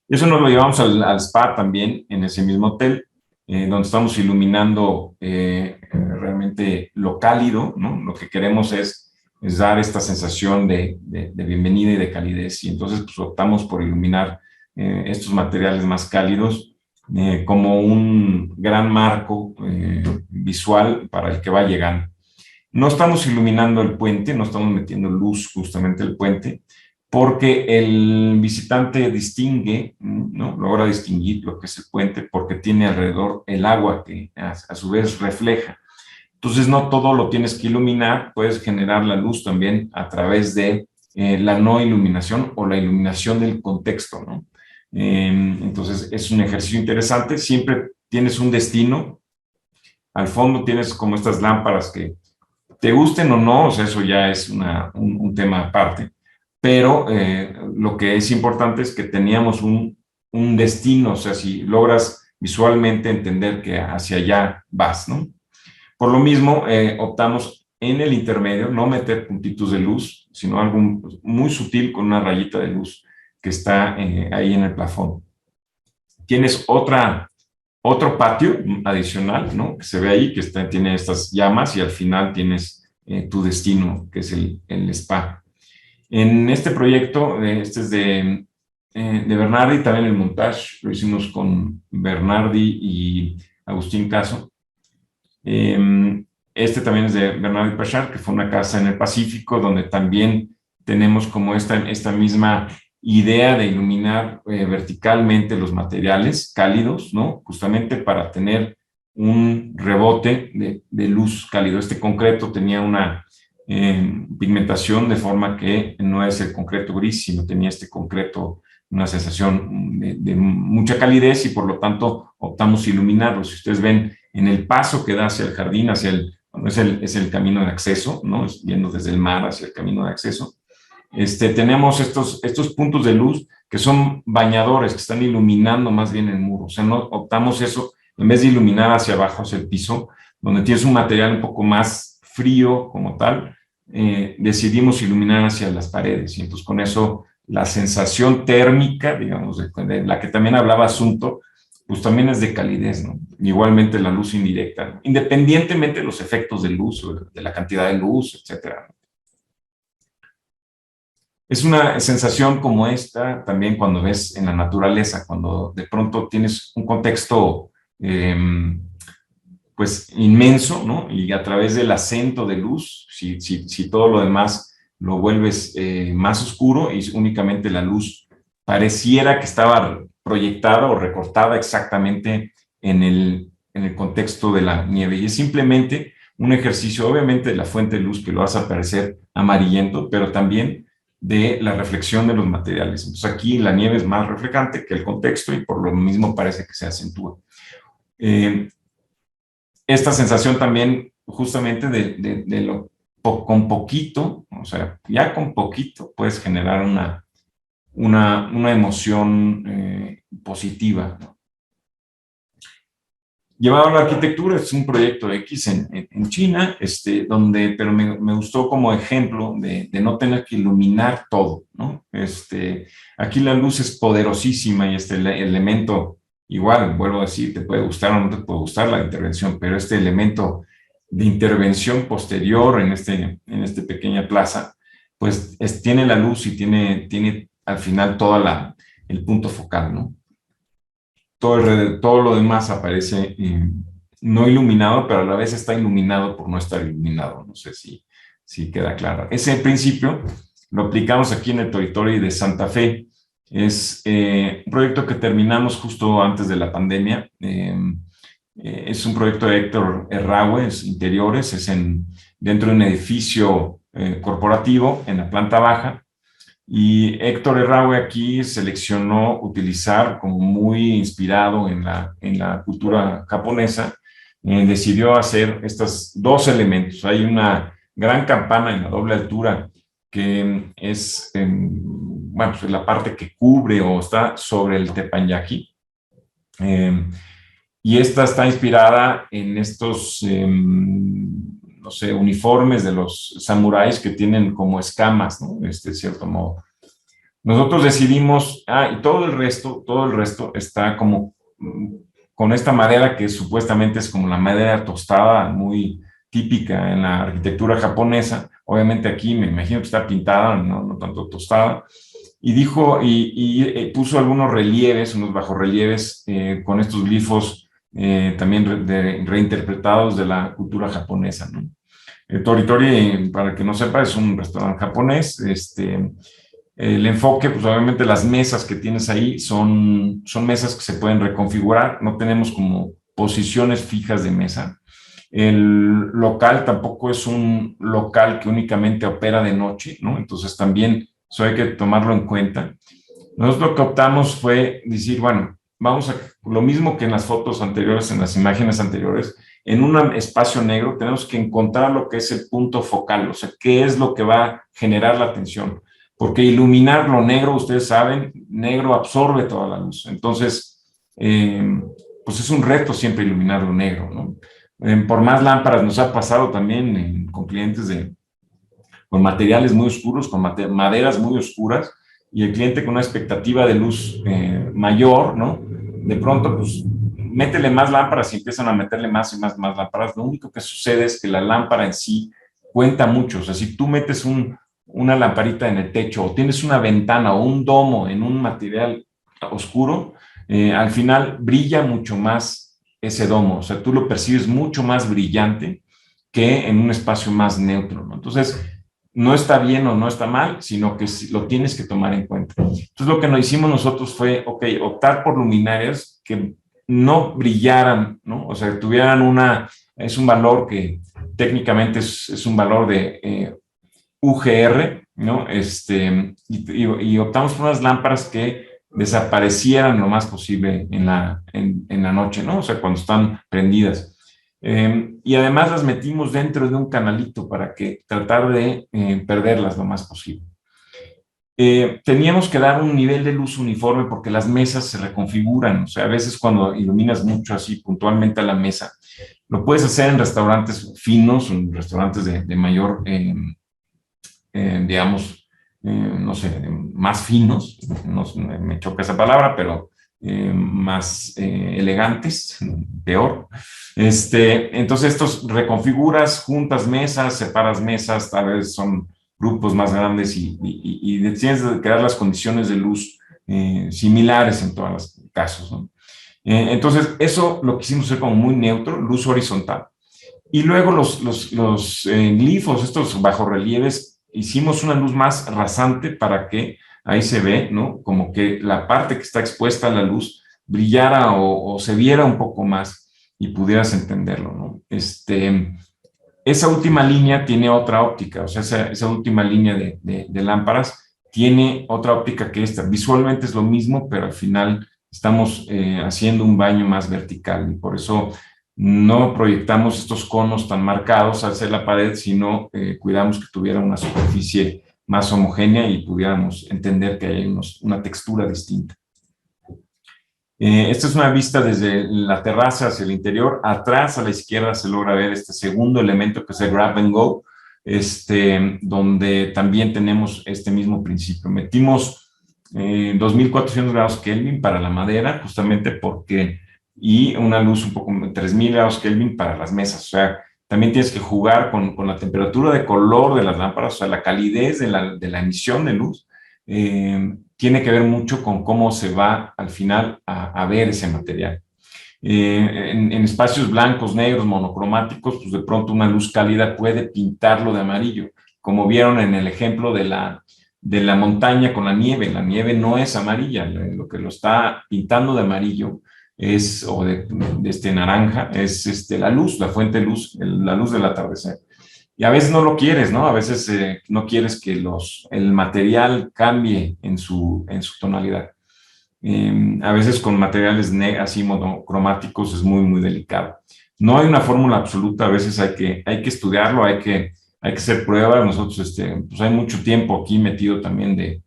Speaker 2: Eso nos lo llevamos al spa también, en ese mismo hotel, donde estamos iluminando realmente lo cálido, ¿no? Lo que queremos es dar esta sensación de bienvenida y de calidez, y entonces pues, optamos por iluminar estos materiales más cálidos como un gran marco visual para el que va llegando. No estamos iluminando el puente, no estamos metiendo luz justamente el puente, porque el visitante distingue, ¿no? Logra distinguir lo que es el puente porque tiene alrededor el agua que a su vez refleja. Entonces no todo lo tienes que iluminar, puedes generar la luz también a través de la no iluminación o la iluminación del contexto, ¿no? Entonces es un ejercicio interesante, siempre tienes un destino, al fondo tienes como estas lámparas que te gusten o no, o sea, eso ya es un tema aparte, pero lo que es importante es que teníamos un destino, o sea, si logras visualmente entender que hacia allá vas, ¿no? Por lo mismo, optamos en el intermedio, no meter puntitos de luz, sino algo muy sutil con una rayita de luz que está ahí en el plafón. Tienes otro patio adicional, ¿no? Que se ve ahí, que tiene estas llamas y al final tienes tu destino, que es el spa. En este proyecto, este es de Bernardi, también el montaje lo hicimos con Bernardi y Agustín Caso. Este también es de Bernardi Pachar, que fue una casa en el Pacífico, donde también tenemos como esta misma idea de iluminar verticalmente los materiales cálidos, ¿no? Justamente para tener un rebote de luz cálido. Este concreto tenía una pigmentación de forma que no es el concreto gris, sino tenía este concreto, una sensación de mucha calidez y por lo tanto optamos iluminarlo. Si ustedes ven en el paso que da hacia el jardín, es el camino de acceso, ¿no? Yendo desde el mar hacia el camino de acceso. Tenemos estos puntos de luz que son bañadores, que están iluminando más bien el muro. O sea, no optamos eso, en vez de iluminar hacia abajo, hacia el piso, donde tienes un material un poco más frío como tal, decidimos iluminar hacia las paredes. Y entonces con eso la sensación térmica, digamos, de la que también hablaba Asunto, pues también es de calidez, ¿no? Igualmente la luz indirecta, ¿no? Independientemente de los efectos de luz, de la cantidad de luz, etcétera. Es una sensación como esta también cuando ves en la naturaleza, cuando de pronto tienes un contexto pues inmenso, ¿no? Y a través del acento de luz, si todo lo demás lo vuelves más oscuro y únicamente la luz pareciera que estaba proyectada o recortada exactamente en el contexto de la nieve. Y es simplemente un ejercicio, obviamente, de la fuente de luz que lo hace aparecer amarillento, pero también de la reflexión de los materiales. Entonces aquí la nieve es más reflectante que el contexto y por lo mismo parece que se acentúa. Esta sensación también justamente de lo con poquito, o sea, ya con poquito puedes generar una emoción positiva, ¿no? Llevado a la arquitectura, es un proyecto X en China, pero me gustó como ejemplo de no tener que iluminar todo, ¿no? Aquí la luz es poderosísima y elemento, igual, vuelvo a decir, te puede gustar o no te puede gustar la intervención, pero este elemento de intervención posterior en esta pequeña plaza, pues tiene la luz y tiene al final el punto focal, ¿no? Todo lo demás aparece no iluminado, pero a la vez está iluminado por no estar iluminado. No sé si queda claro. Ese principio lo aplicamos aquí en el territorio de Santa Fe. Es un proyecto que terminamos justo antes de la pandemia. Es un proyecto de Héctor Errahue, es interiores, dentro de un edificio corporativo en la planta baja. Y Héctor Errahue aquí seleccionó utilizar, como muy inspirado en la cultura japonesa, decidió hacer estos dos elementos. Hay una gran campana en la doble altura que es, bueno, pues la parte que cubre o está sobre el teppanyaki. Y esta está inspirada en estos, no sé, uniformes de los samuráis que tienen como escamas, ¿no? De cierto modo. Nosotros decidimos, y todo el resto está como con esta madera que supuestamente es como la madera tostada, muy típica en la arquitectura japonesa. Obviamente aquí me imagino que está pintada, no tanto tostada. Y dijo, y puso algunos relieves, unos bajorrelieves con estos glifos también reinterpretados de la cultura japonesa, ¿no? Tori Tori, para el que no sepa, es un restaurante japonés. El enfoque, pues obviamente las mesas que tienes ahí son mesas que se pueden reconfigurar, no tenemos como posiciones fijas de mesa. El local tampoco es un local que únicamente opera de noche, ¿no? Entonces también eso hay que tomarlo en cuenta. Nosotros lo que optamos fue decir, bueno, vamos a lo mismo que en las fotos anteriores, en las imágenes anteriores, en un espacio negro tenemos que encontrar lo que es el punto focal, o sea, qué es lo que va a generar la atención. Porque iluminar lo negro, ustedes saben, negro absorbe toda la luz. Entonces, pues es un reto siempre iluminar lo negro, ¿no? Por más lámparas nos ha pasado también con clientes con materiales muy oscuros, con maderas muy oscuras, y el cliente con una expectativa de luz mayor, ¿no? De pronto, pues, métele más lámparas y empiezan a meterle más y más lámparas. Lo único que sucede es que la lámpara en sí cuenta mucho. O sea, si tú metes una lamparita en el techo o tienes una ventana o un domo en un material oscuro, al final brilla mucho más ese domo. O sea, tú lo percibes mucho más brillante que en un espacio más neutro, ¿no? Entonces, no está bien o no está mal, sino que lo tienes que tomar en cuenta. Entonces, lo que nos hicimos nosotros fue, ok, optar por luminarias que no brillaran, ¿no? O sea, que tuvieran es un valor que técnicamente es un valor de UGR, ¿no? Y optamos por unas lámparas que desaparecieran lo más posible en la noche, ¿no? O sea, cuando están prendidas. Y además las metimos dentro de un canalito para que tratar de perderlas lo más posible. Teníamos que dar un nivel de luz uniforme porque las mesas se reconfiguran, o sea, a veces cuando iluminas mucho así puntualmente a la mesa, lo puedes hacer en restaurantes finos, en restaurantes de mayor, digamos, no sé, más finos, no, me choca esa palabra, pero más elegantes, peor. Entonces, estos reconfiguras, juntas mesas, separas mesas, tal vez son grupos más grandes y tienes que crear las condiciones de luz similares en todos los casos, ¿no? Entonces, eso lo quisimos hacer como muy neutro, luz horizontal. Y luego los glifos, estos bajorrelieves, hicimos una luz más rasante para que ahí se ve, ¿no? Como que la parte que está expuesta a la luz brillara o se viera un poco más y pudieras entenderlo, ¿no? Esa última línea tiene otra óptica, o sea, esa última línea de lámparas tiene otra óptica que esta. Visualmente es lo mismo, pero al final estamos haciendo un baño más vertical y por eso no proyectamos estos conos tan marcados hacia la pared, sino cuidamos que tuviera una superficie más homogénea y pudiéramos entender que hay una textura distinta. Esta es una vista desde la terraza hacia el interior. Atrás a la izquierda se logra ver este segundo elemento que es el grab and go, donde también tenemos este mismo principio. Metimos 2400 grados Kelvin para la madera, justamente porque, y una luz un poco 3000 grados Kelvin para las mesas. O sea, también tienes que jugar con la temperatura de color de las lámparas, o sea, la calidez de la emisión de luz. Tiene que ver mucho con cómo se va al final a ver ese material. En espacios blancos, negros, monocromáticos, pues de pronto una luz cálida puede pintarlo de amarillo, como vieron en el ejemplo de la montaña con la nieve no es amarilla, lo que lo está pintando de amarillo o de naranja, es la luz, la fuente de luz, la luz del atardecer. Y a veces no lo quieres, ¿no? A veces no quieres que el material cambie en su tonalidad. A veces con materiales así monocromáticos es muy, muy delicado. No hay una fórmula absoluta, a veces hay que estudiarlo, hay que hacer pruebas. Nosotros, pues hay mucho tiempo aquí metido también de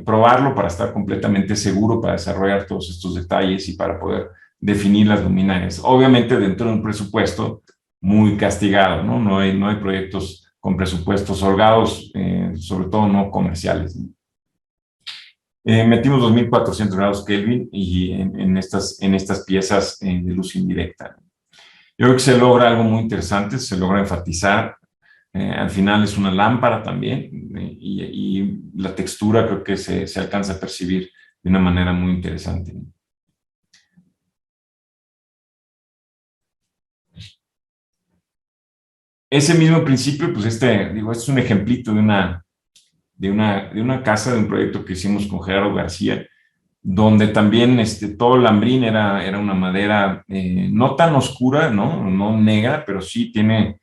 Speaker 2: probarlo para estar completamente seguro, para desarrollar todos estos detalles y para poder definir las luminarias. Obviamente dentro de un presupuesto muy castigado, ¿no? No hay proyectos con presupuestos holgados, sobre todo no comerciales, ¿no? Metimos 2400 grados Kelvin y en estas piezas de luz indirecta. Yo creo que se logra algo muy interesante, se logra enfatizar. Al final es una lámpara también y la textura creo que se alcanza a percibir de una manera muy interesante. Ese mismo principio, pues este es un ejemplito de de una casa, de un proyecto que hicimos con Gerardo García, donde también todo el lambrín era una madera no tan oscura, ¿no? No negra, pero sí tiene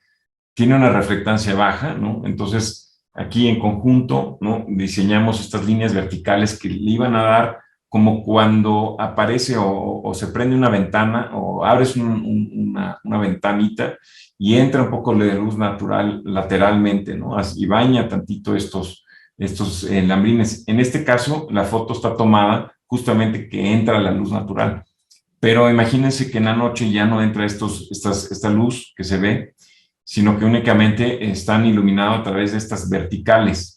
Speaker 2: una reflectancia baja, ¿no? Entonces, aquí en conjunto, ¿no? Diseñamos estas líneas verticales que le iban a dar como cuando aparece o se prende una ventana o abres una ventanita y entra un poco de luz natural lateralmente, ¿no? Y baña tantito estos lambrines. En este caso, la foto está tomada justamente que entra la luz natural. Pero imagínense que en la noche ya no entra esta luz que se ve, sino que únicamente están iluminados a través de estas verticales.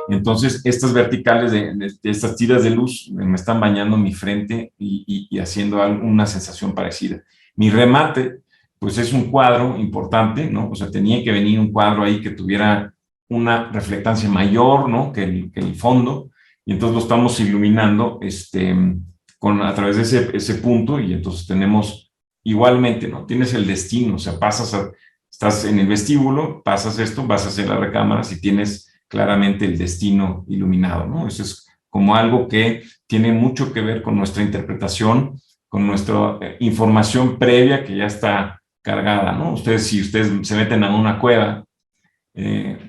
Speaker 2: Entonces, estas verticales de estas tiras de luz me están bañando mi frente y haciendo una sensación parecida. Mi remate, pues es un cuadro importante, ¿no? O sea, tenía que venir un cuadro ahí que tuviera una reflectancia mayor, ¿no? que el fondo, y entonces lo estamos iluminando a través de ese punto, y entonces tenemos igualmente, ¿no? Tienes el destino, o sea, estás en el vestíbulo, pasas esto, vas hacia las recámaras y tienes claramente el destino iluminado, ¿no? Eso es como algo que tiene mucho que ver con nuestra interpretación, con nuestra información previa que ya está cargada, ¿no? Si ustedes se meten a una cueva,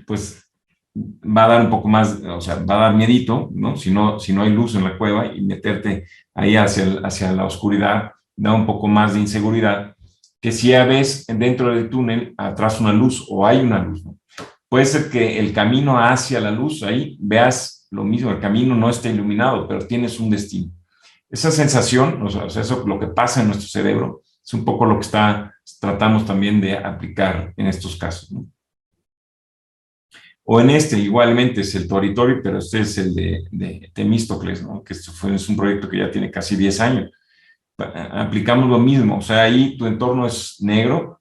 Speaker 2: pues va a dar un poco más, o sea, va a dar miedito, ¿no? Si no hay luz en la cueva, y meterte ahí hacia la oscuridad da un poco más de inseguridad que si ya ves dentro del túnel atrás una luz o hay una luz, ¿no? Puede ser que el camino hacia la luz, ahí veas lo mismo, el camino no está iluminado, pero tienes un destino. Esa sensación, o sea, eso, lo que pasa en nuestro cerebro, es un poco lo que tratamos también de aplicar en estos casos, ¿no? O igualmente, es el Tori, pero este es el de Temístocles, ¿no? Que es un proyecto que ya tiene casi 10 años. Aplicamos lo mismo, o sea, ahí tu entorno es negro,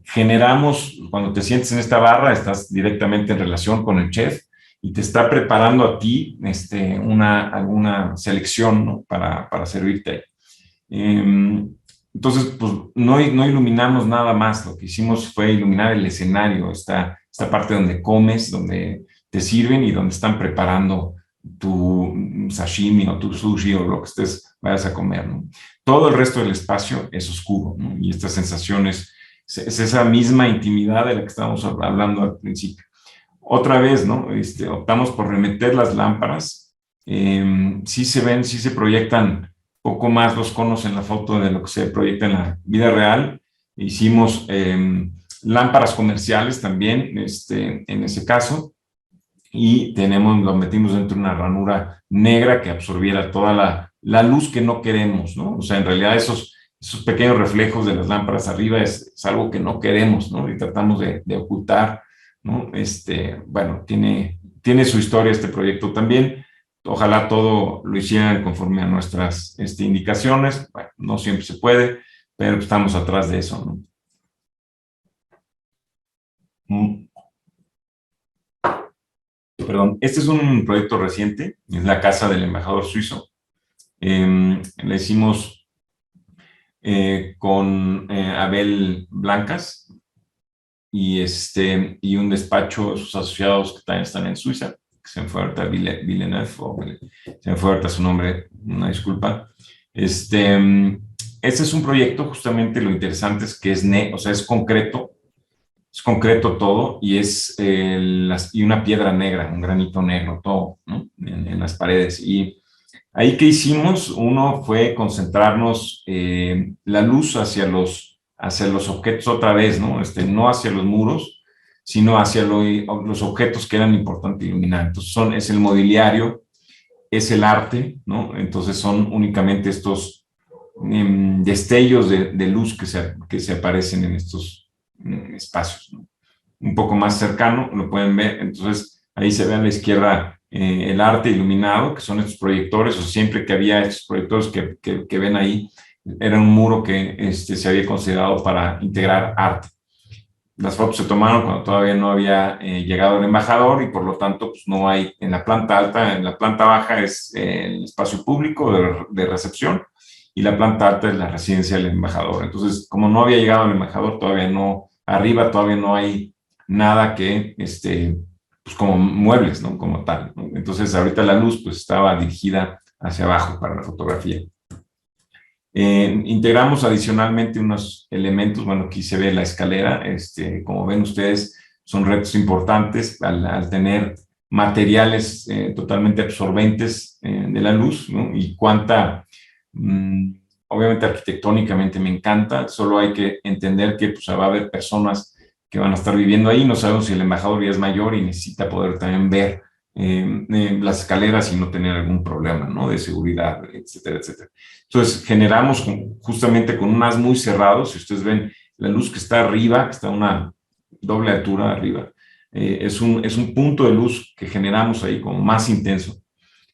Speaker 2: generamos, cuando te sientes en esta barra, estás directamente en relación con el chef y te está preparando a ti alguna selección, ¿no? para servirte ahí. Entonces, pues no iluminamos nada más, lo que hicimos fue iluminar el escenario, esta parte donde comes, donde te sirven y donde están preparando tu sashimi o tu sushi o lo que vayas a comer, ¿no? Todo el resto del espacio es oscuro, ¿no? Y esta sensación es esa misma intimidad de la que estábamos hablando al principio. Otra vez, ¿no? Optamos por remeter las lámparas. Sí se proyectan poco más los conos en la foto de lo que se proyecta en la vida real. Hicimos lámparas comerciales también, en ese caso, y lo metimos dentro de una ranura negra que absorbiera toda la luz que no queremos, ¿no? O sea, en realidad esos pequeños reflejos de las lámparas arriba es algo que no queremos, ¿no? Y tratamos de ocultar, ¿no? Bueno, tiene su historia este proyecto también. Ojalá todo lo hicieran conforme a nuestras indicaciones. Bueno, no siempre se puede, pero estamos atrás de eso, ¿no? Perdón, este es un proyecto reciente, es la casa del embajador suizo. Le hicimos con Abel Blancas y un despacho de sus asociados que también están en Suiza, que se me fue ahorita Villeneuve, se me fue ahorita su nombre, una disculpa. Este es un proyecto, justamente lo interesante es que es concreto. Es concreto todo y y una piedra negra, un granito negro, todo, ¿no? en las paredes. Y ahí, ¿qué hicimos? Uno fue concentrarnos la luz hacia los objetos otra vez, ¿no? No hacia los muros, sino hacia los objetos que eran importantes iluminar. Entonces es el mobiliario, es el arte, ¿no? Entonces son únicamente estos destellos de luz que se aparecen en estos espacios, ¿no? Un poco más cercano, lo pueden ver. Entonces ahí se ve a la izquierda el arte iluminado, que son estos proyectores, o siempre que había estos proyectores que ven ahí, era un muro que se había considerado para integrar arte. Las fotos se tomaron cuando todavía no había llegado el embajador y por lo tanto pues no hay en la planta alta. En la planta baja es el espacio público de recepción y la planta alta es la residencia del embajador. Entonces, como no había llegado el embajador, arriba todavía no hay nada que, pues como muebles, ¿no? Como tal, ¿no? Entonces, ahorita la luz, pues estaba dirigida hacia abajo para la fotografía. Integramos adicionalmente unos elementos, bueno, aquí se ve la escalera, como ven ustedes, son retos importantes al tener materiales totalmente absorbentes de la luz, ¿no? Y cuánta, obviamente arquitectónicamente me encanta, solo hay que entender que pues, va a haber personas que van a estar viviendo ahí, no sabemos si el embajador ya es mayor y necesita poder también ver las escaleras y no tener algún problema, ¿no? De seguridad, etcétera, etcétera. Entonces, generamos justamente con un haz muy cerrado, si ustedes ven la luz que está arriba, que está a una doble altura arriba, es un punto de luz que generamos ahí como más intenso,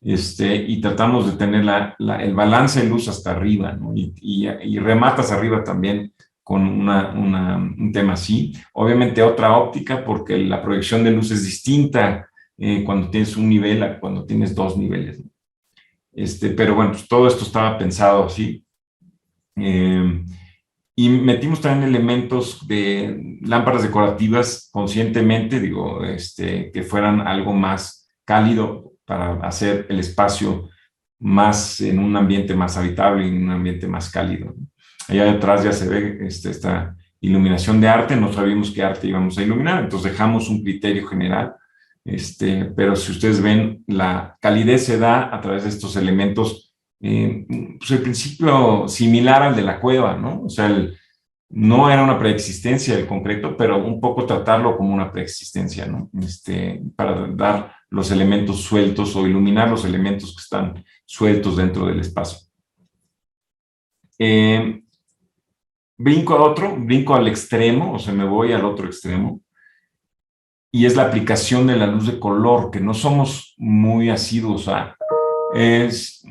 Speaker 2: y tratamos de tener el balance de luz hasta arriba, ¿no? Y rematas arriba también con un tema así. Obviamente otra óptica, porque la proyección de luz es distinta cuando tienes un nivel a cuando tienes dos niveles, ¿no? Pero bueno, pues todo esto estaba pensado así. Y metimos también elementos de lámparas decorativas conscientemente, digo, que fueran algo más cálido para hacer el espacio más en un ambiente más habitable y en un ambiente más cálido, ¿no? Allá atrás ya se ve esta iluminación de arte, no sabíamos qué arte íbamos a iluminar, entonces dejamos un criterio general, pero si ustedes ven, la calidez se da a través de estos elementos, pues el principio similar al de la cueva, ¿no? O sea, no era una preexistencia del concreto, pero un poco tratarlo como una preexistencia, ¿no? Para dar los elementos sueltos o iluminar los elementos que están sueltos dentro del espacio. Brinco al extremo, o sea, me voy al otro extremo, y es la aplicación de la luz de color, que no somos muy asiduos a.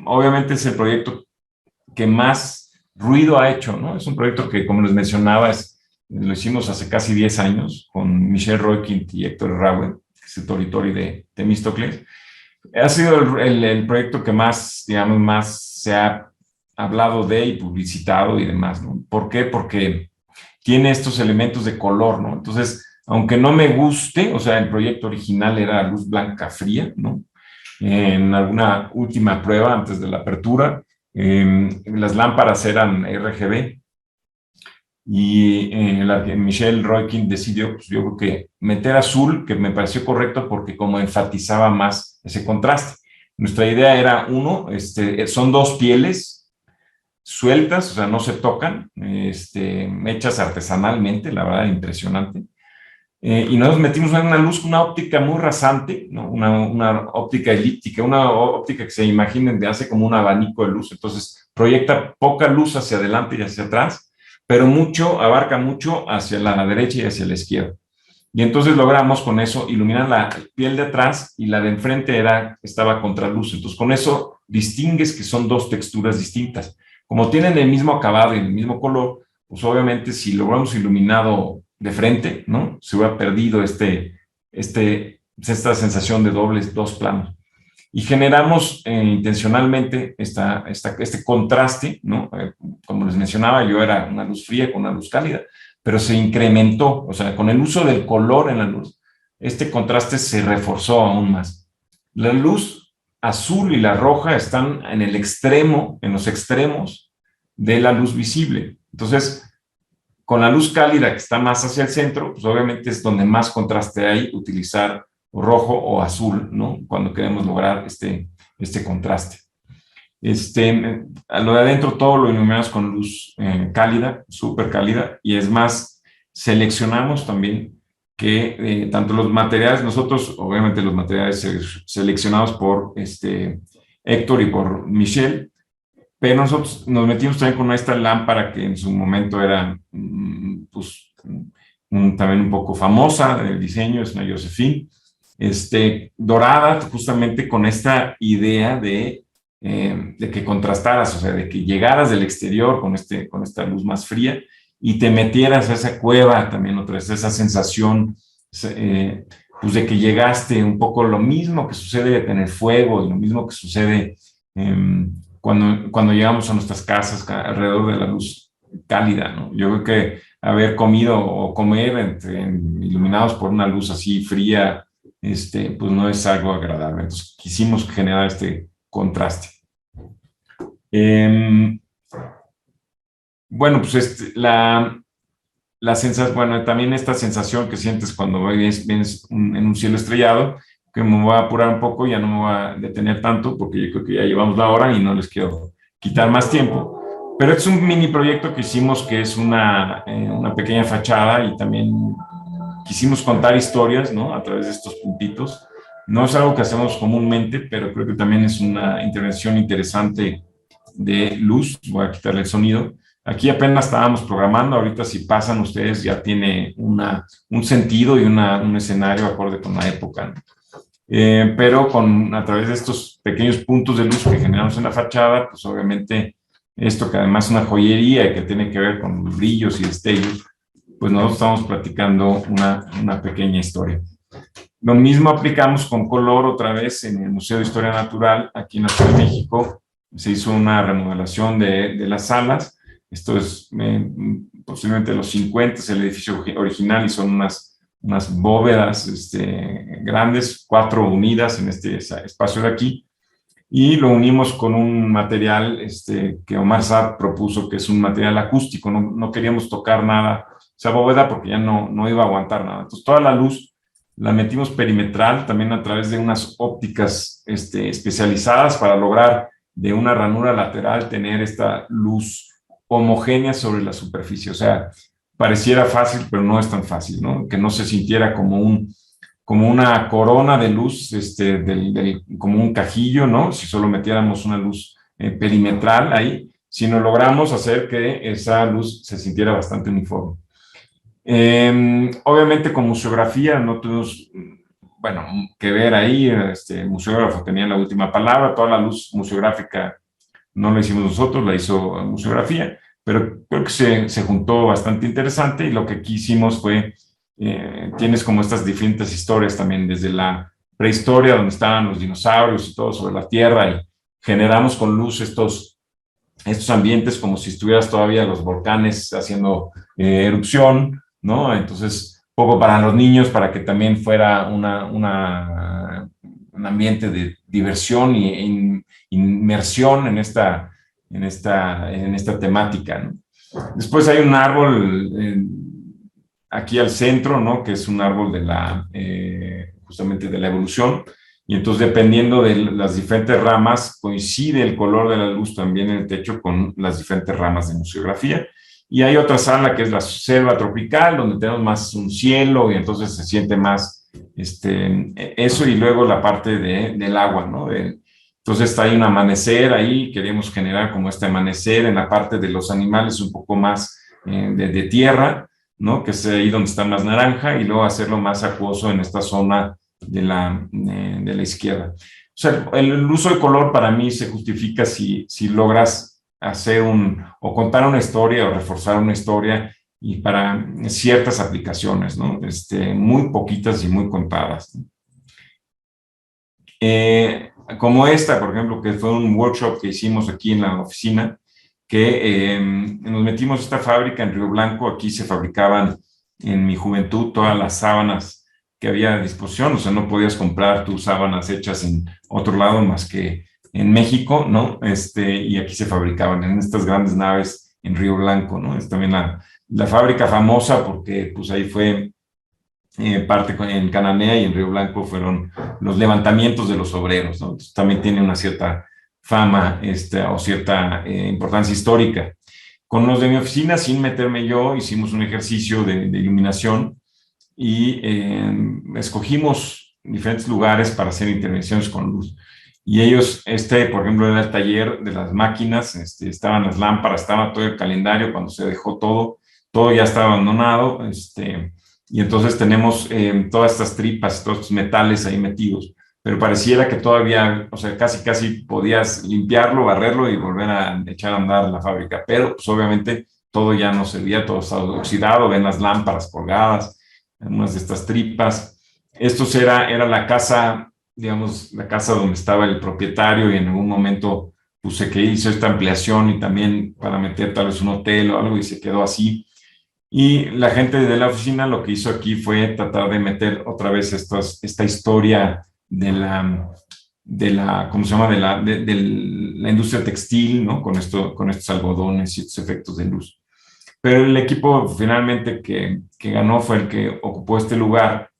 Speaker 2: Obviamente es el proyecto que más ruido ha hecho, ¿no? Es un proyecto que, como les mencionaba, lo hicimos hace casi 10 años con Michelle Roykind y Héctor Raue, que es el Tori de Temístocles. Ha sido el proyecto que más, digamos, más se ha hablado de y publicitado y demás, ¿no? ¿Por qué? Porque tiene estos elementos de color, ¿no? Entonces, aunque no me guste, o sea, el proyecto original era luz blanca fría, ¿no? En alguna última prueba antes de la apertura, las lámparas eran RGB y Michelle Roykind decidió, pues yo creo que meter azul, que me pareció correcto porque como enfatizaba más ese contraste. Nuestra idea era, son dos pieles sueltas, o sea, no se tocan, hechas artesanalmente, la verdad, impresionante. Y nos metimos en una luz, una óptica muy rasante, ¿no? Una óptica elíptica, una óptica que se imaginen de hace como un abanico de luz, entonces proyecta poca luz hacia adelante y hacia atrás, pero abarca mucho hacia la derecha y hacia la izquierda. Y entonces logramos con eso iluminar la piel de atrás y la de enfrente estaba contraluz, entonces con eso distingues que son dos texturas distintas. Como tienen el mismo acabado y el mismo color, pues obviamente si lo hubiéramos iluminado de frente, ¿no? Se hubiera perdido esta sensación de dos planos. Y generamos intencionalmente este contraste, ¿no? Como les mencionaba, yo era una luz fría con una luz cálida, pero se incrementó, o sea, con el uso del color en la luz, este contraste se reforzó aún más. La luz azul y la roja están en los extremos de la luz visible. Entonces, con la luz cálida que está más hacia el centro, pues obviamente es donde más contraste hay, utilizar rojo o azul, ¿no? Cuando queremos lograr este contraste. A lo de adentro todo lo iluminamos con luz cálida, súper cálida, y es más, seleccionamos también que tanto los materiales, nosotros, obviamente los materiales seleccionados por Héctor y por Michelle, pero nosotros nos metimos también con esta lámpara que en su momento era pues, también un poco famosa del diseño, es una Josephine, dorada, justamente con esta idea de que contrastaras, o sea, de que llegaras del exterior con esta luz más fría y te metieras a esa cueva también otra vez, esa sensación pues de que llegaste, un poco lo mismo que sucede en el fuego y lo mismo que sucede cuando llegamos a nuestras casas alrededor de la luz cálida, ¿no? Yo creo que haber comido o comer iluminados por una luz así fría, pues no es algo agradable. Entonces quisimos generar este contraste. Bueno, pues la sensación, bueno, también esta sensación que sientes cuando ves en un cielo estrellado, que me voy a apurar un poco, ya no me voy a detener tanto, porque yo creo que ya llevamos la hora y no les quiero quitar más tiempo. Pero es un mini proyecto que hicimos, que es una pequeña fachada, y también quisimos contar historias, ¿no? A través de estos puntitos. No es algo que hacemos comúnmente, pero creo que también es una intervención interesante de luz. Voy a quitarle el sonido. Aquí apenas estábamos programando, ahorita si pasan ustedes ya tiene un sentido y un escenario acorde con la época, ¿no? Pero a través de estos pequeños puntos de luz que generamos en la fachada, pues obviamente esto que además es una joyería y que tiene que ver con brillos y destellos, pues nosotros estamos platicando una pequeña historia. Lo mismo aplicamos con color otra vez en el Museo de Historia Natural, aquí en la Ciudad de México. Se hizo una remodelación de las salas. Esto es posiblemente de los 50, es el edificio original, y son unas bóvedas grandes, 4 unidas en este espacio de aquí, y lo unimos con un material que Omar Saad propuso, que es un material acústico. No queríamos tocar nada, esa bóveda, porque ya no iba a aguantar nada. Entonces toda la luz la metimos perimetral, también a través de unas ópticas especializadas, para lograr de una ranura lateral tener esta luz homogénea sobre la superficie. O sea, pareciera fácil, pero no es tan fácil, ¿no? Que no se sintiera como una corona de luz, como un cajillo, ¿no? Si solo metiéramos una luz perimetral ahí, sino logramos hacer que esa luz se sintiera bastante uniforme. Obviamente con museografía no tuvimos, bueno, que ver ahí. El museógrafo tenía la última palabra. Toda la luz museográfica no la hicimos nosotros, la hizo museografía, pero creo que se juntó bastante interesante, y lo que aquí hicimos fue, tienes como estas diferentes historias también, desde la prehistoria, donde estaban los dinosaurios y todo sobre la Tierra, y generamos con luz estos ambientes como si estuvieras todavía los volcanes haciendo erupción, ¿no? Entonces, poco para los niños, para que también fuera un ambiente de diversión e inmersión en esta temática, ¿no? Después hay un árbol aquí al centro, ¿no? Que es un árbol justamente de la evolución, y entonces, dependiendo de las diferentes ramas, coincide el color de la luz también en el techo con las diferentes ramas de museografía. Y hay otra sala que es la selva tropical, donde tenemos más un cielo, y entonces se siente más eso, y luego la parte del agua, ¿no? Entonces está ahí un amanecer, ahí queremos generar como este amanecer en la parte de los animales, un poco más de tierra, ¿no? Que es ahí donde está más naranja, y luego hacerlo más acuoso en esta zona de la izquierda. O sea, el uso de color para mí se justifica si logras hacer o contar una historia o reforzar una historia, y para ciertas aplicaciones, ¿no? Muy poquitas y muy contadas, ¿no? Como esta, por ejemplo, que fue un workshop que hicimos aquí en la oficina, que nos metimos a esta fábrica en Río Blanco. Aquí se fabricaban en mi juventud todas las sábanas que había a disposición. O sea, no podías comprar tus sábanas hechas en otro lado más que en México, ¿no? Y aquí se fabricaban en estas grandes naves en Río Blanco, ¿no? Es también la fábrica famosa porque pues ahí fue parte en Cananea, y en Río Blanco fueron los levantamientos de los obreros, ¿no? Entonces, también tiene una cierta fama o cierta importancia histórica. Con los de mi oficina, sin meterme yo, hicimos un ejercicio de iluminación, y escogimos diferentes lugares para hacer intervenciones con luz. Y ellos, por ejemplo, era el taller de las máquinas, estaban las lámparas, estaba todo el calendario cuando se dejó todo ya estaba abandonado, y entonces tenemos todas estas tripas, todos estos metales ahí metidos, pero pareciera que todavía, o sea, casi podías limpiarlo, barrerlo y volver a echar a andar la fábrica, pero pues obviamente todo ya no servía, todo estaba oxidado. Ven las lámparas colgadas, algunas de estas tripas. Esto era la casa, digamos, la casa donde estaba el propietario, y en algún momento puse que hizo esta ampliación, y también para meter tal vez un hotel o algo, y se quedó así. Y la gente de la oficina lo que hizo aquí fue tratar de meter otra vez esta historia de la, ¿cómo se llama? De la industria textil, ¿no? Con estos algodones y estos efectos de luz. Pero el equipo finalmente que ganó fue el que ocupó este lugar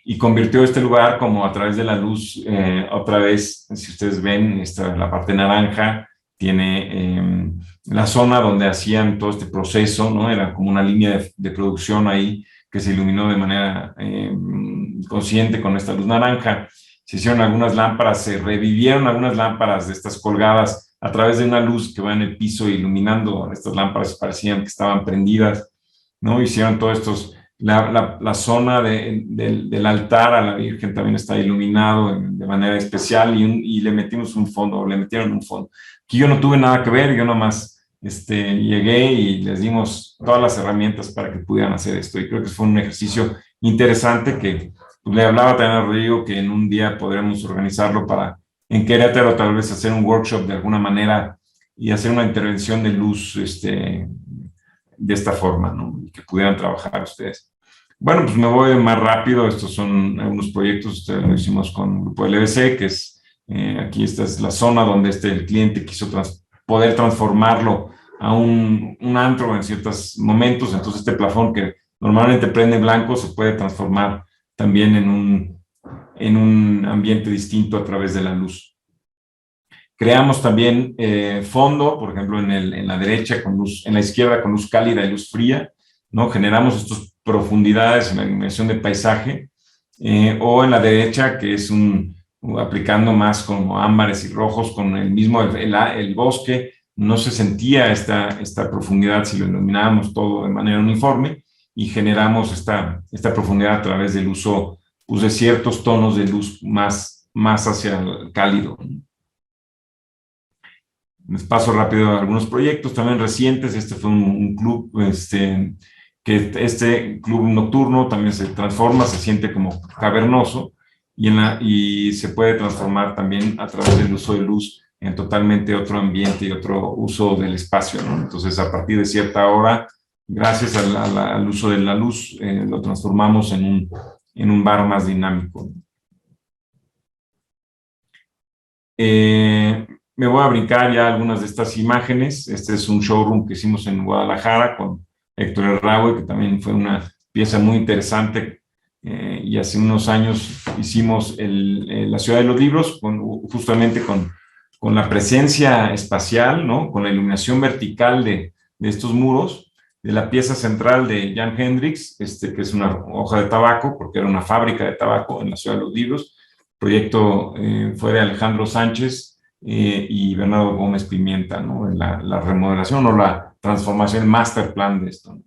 Speaker 2: y convirtió este lugar como a través de la luz, otra vez, si ustedes ven, la parte naranja tiene la zona donde hacían todo este proceso, ¿no? Era como una línea de producción ahí que se iluminó de manera consciente con esta luz naranja. Se hicieron algunas lámparas, se revivieron algunas lámparas de estas colgadas a través de una luz que va en el piso iluminando estas lámparas, parecían que estaban prendidas, ¿no? Hicieron todos estos... La zona del altar a la Virgen también está iluminado de manera especial y le metimos un fondo, le metieron un fondo. Aquí yo no tuve nada que ver, yo nomás llegué y les dimos todas las herramientas para que pudieran hacer esto. Y creo que fue un ejercicio interesante que pues, le hablaba también a Rodrigo que en un día podremos organizarlo para en Querétaro tal vez hacer un workshop de alguna manera y hacer una intervención de luz de esta forma, ¿no? Y que pudieran trabajar ustedes. Bueno, pues me voy más rápido. Estos son algunos proyectos. Lo hicimos con el grupo LBC, que es, aquí esta es la zona donde el cliente quiso poder transformarlo a un antro en ciertos momentos. Entonces este plafón que normalmente prende blanco se puede transformar también en un ambiente distinto a través de la luz. Creamos también fondo, por ejemplo, en la derecha con luz, en la izquierda con luz cálida y luz fría, ¿no? Generamos estas profundidades en la iluminación de paisaje, o en la derecha, que es aplicando más como ámbares y rojos con el mismo, el bosque, no se sentía esta profundidad si lo iluminábamos todo de manera uniforme y generamos esta profundidad a través del uso pues, de ciertos tonos de luz más hacia el cálido. Les paso rápido a algunos proyectos también recientes. Este fue un club, que este club nocturno también se transforma, se siente como cavernoso y se puede transformar también a través del uso de luz en totalmente otro ambiente y otro uso del espacio, ¿no? Entonces, a partir de cierta hora, gracias al uso de la luz, lo transformamos en un bar más dinámico. Me voy a brincar ya algunas de estas imágenes. Este es un showroom que hicimos en Guadalajara con Héctor Herragüe, que también fue una pieza muy interesante. Y hace unos años hicimos la Ciudad de los Libros, justamente con la presencia espacial, ¿no? Con la iluminación vertical de estos muros, de la pieza central de Jan Hendrix, que es una hoja de tabaco, porque era una fábrica de tabaco en la Ciudad de los Libros. El proyecto fue de Alejandro Sánchez y Bernardo Gómez Pimienta, ¿no? La remodelación o la transformación, el master plan de esto, ¿no?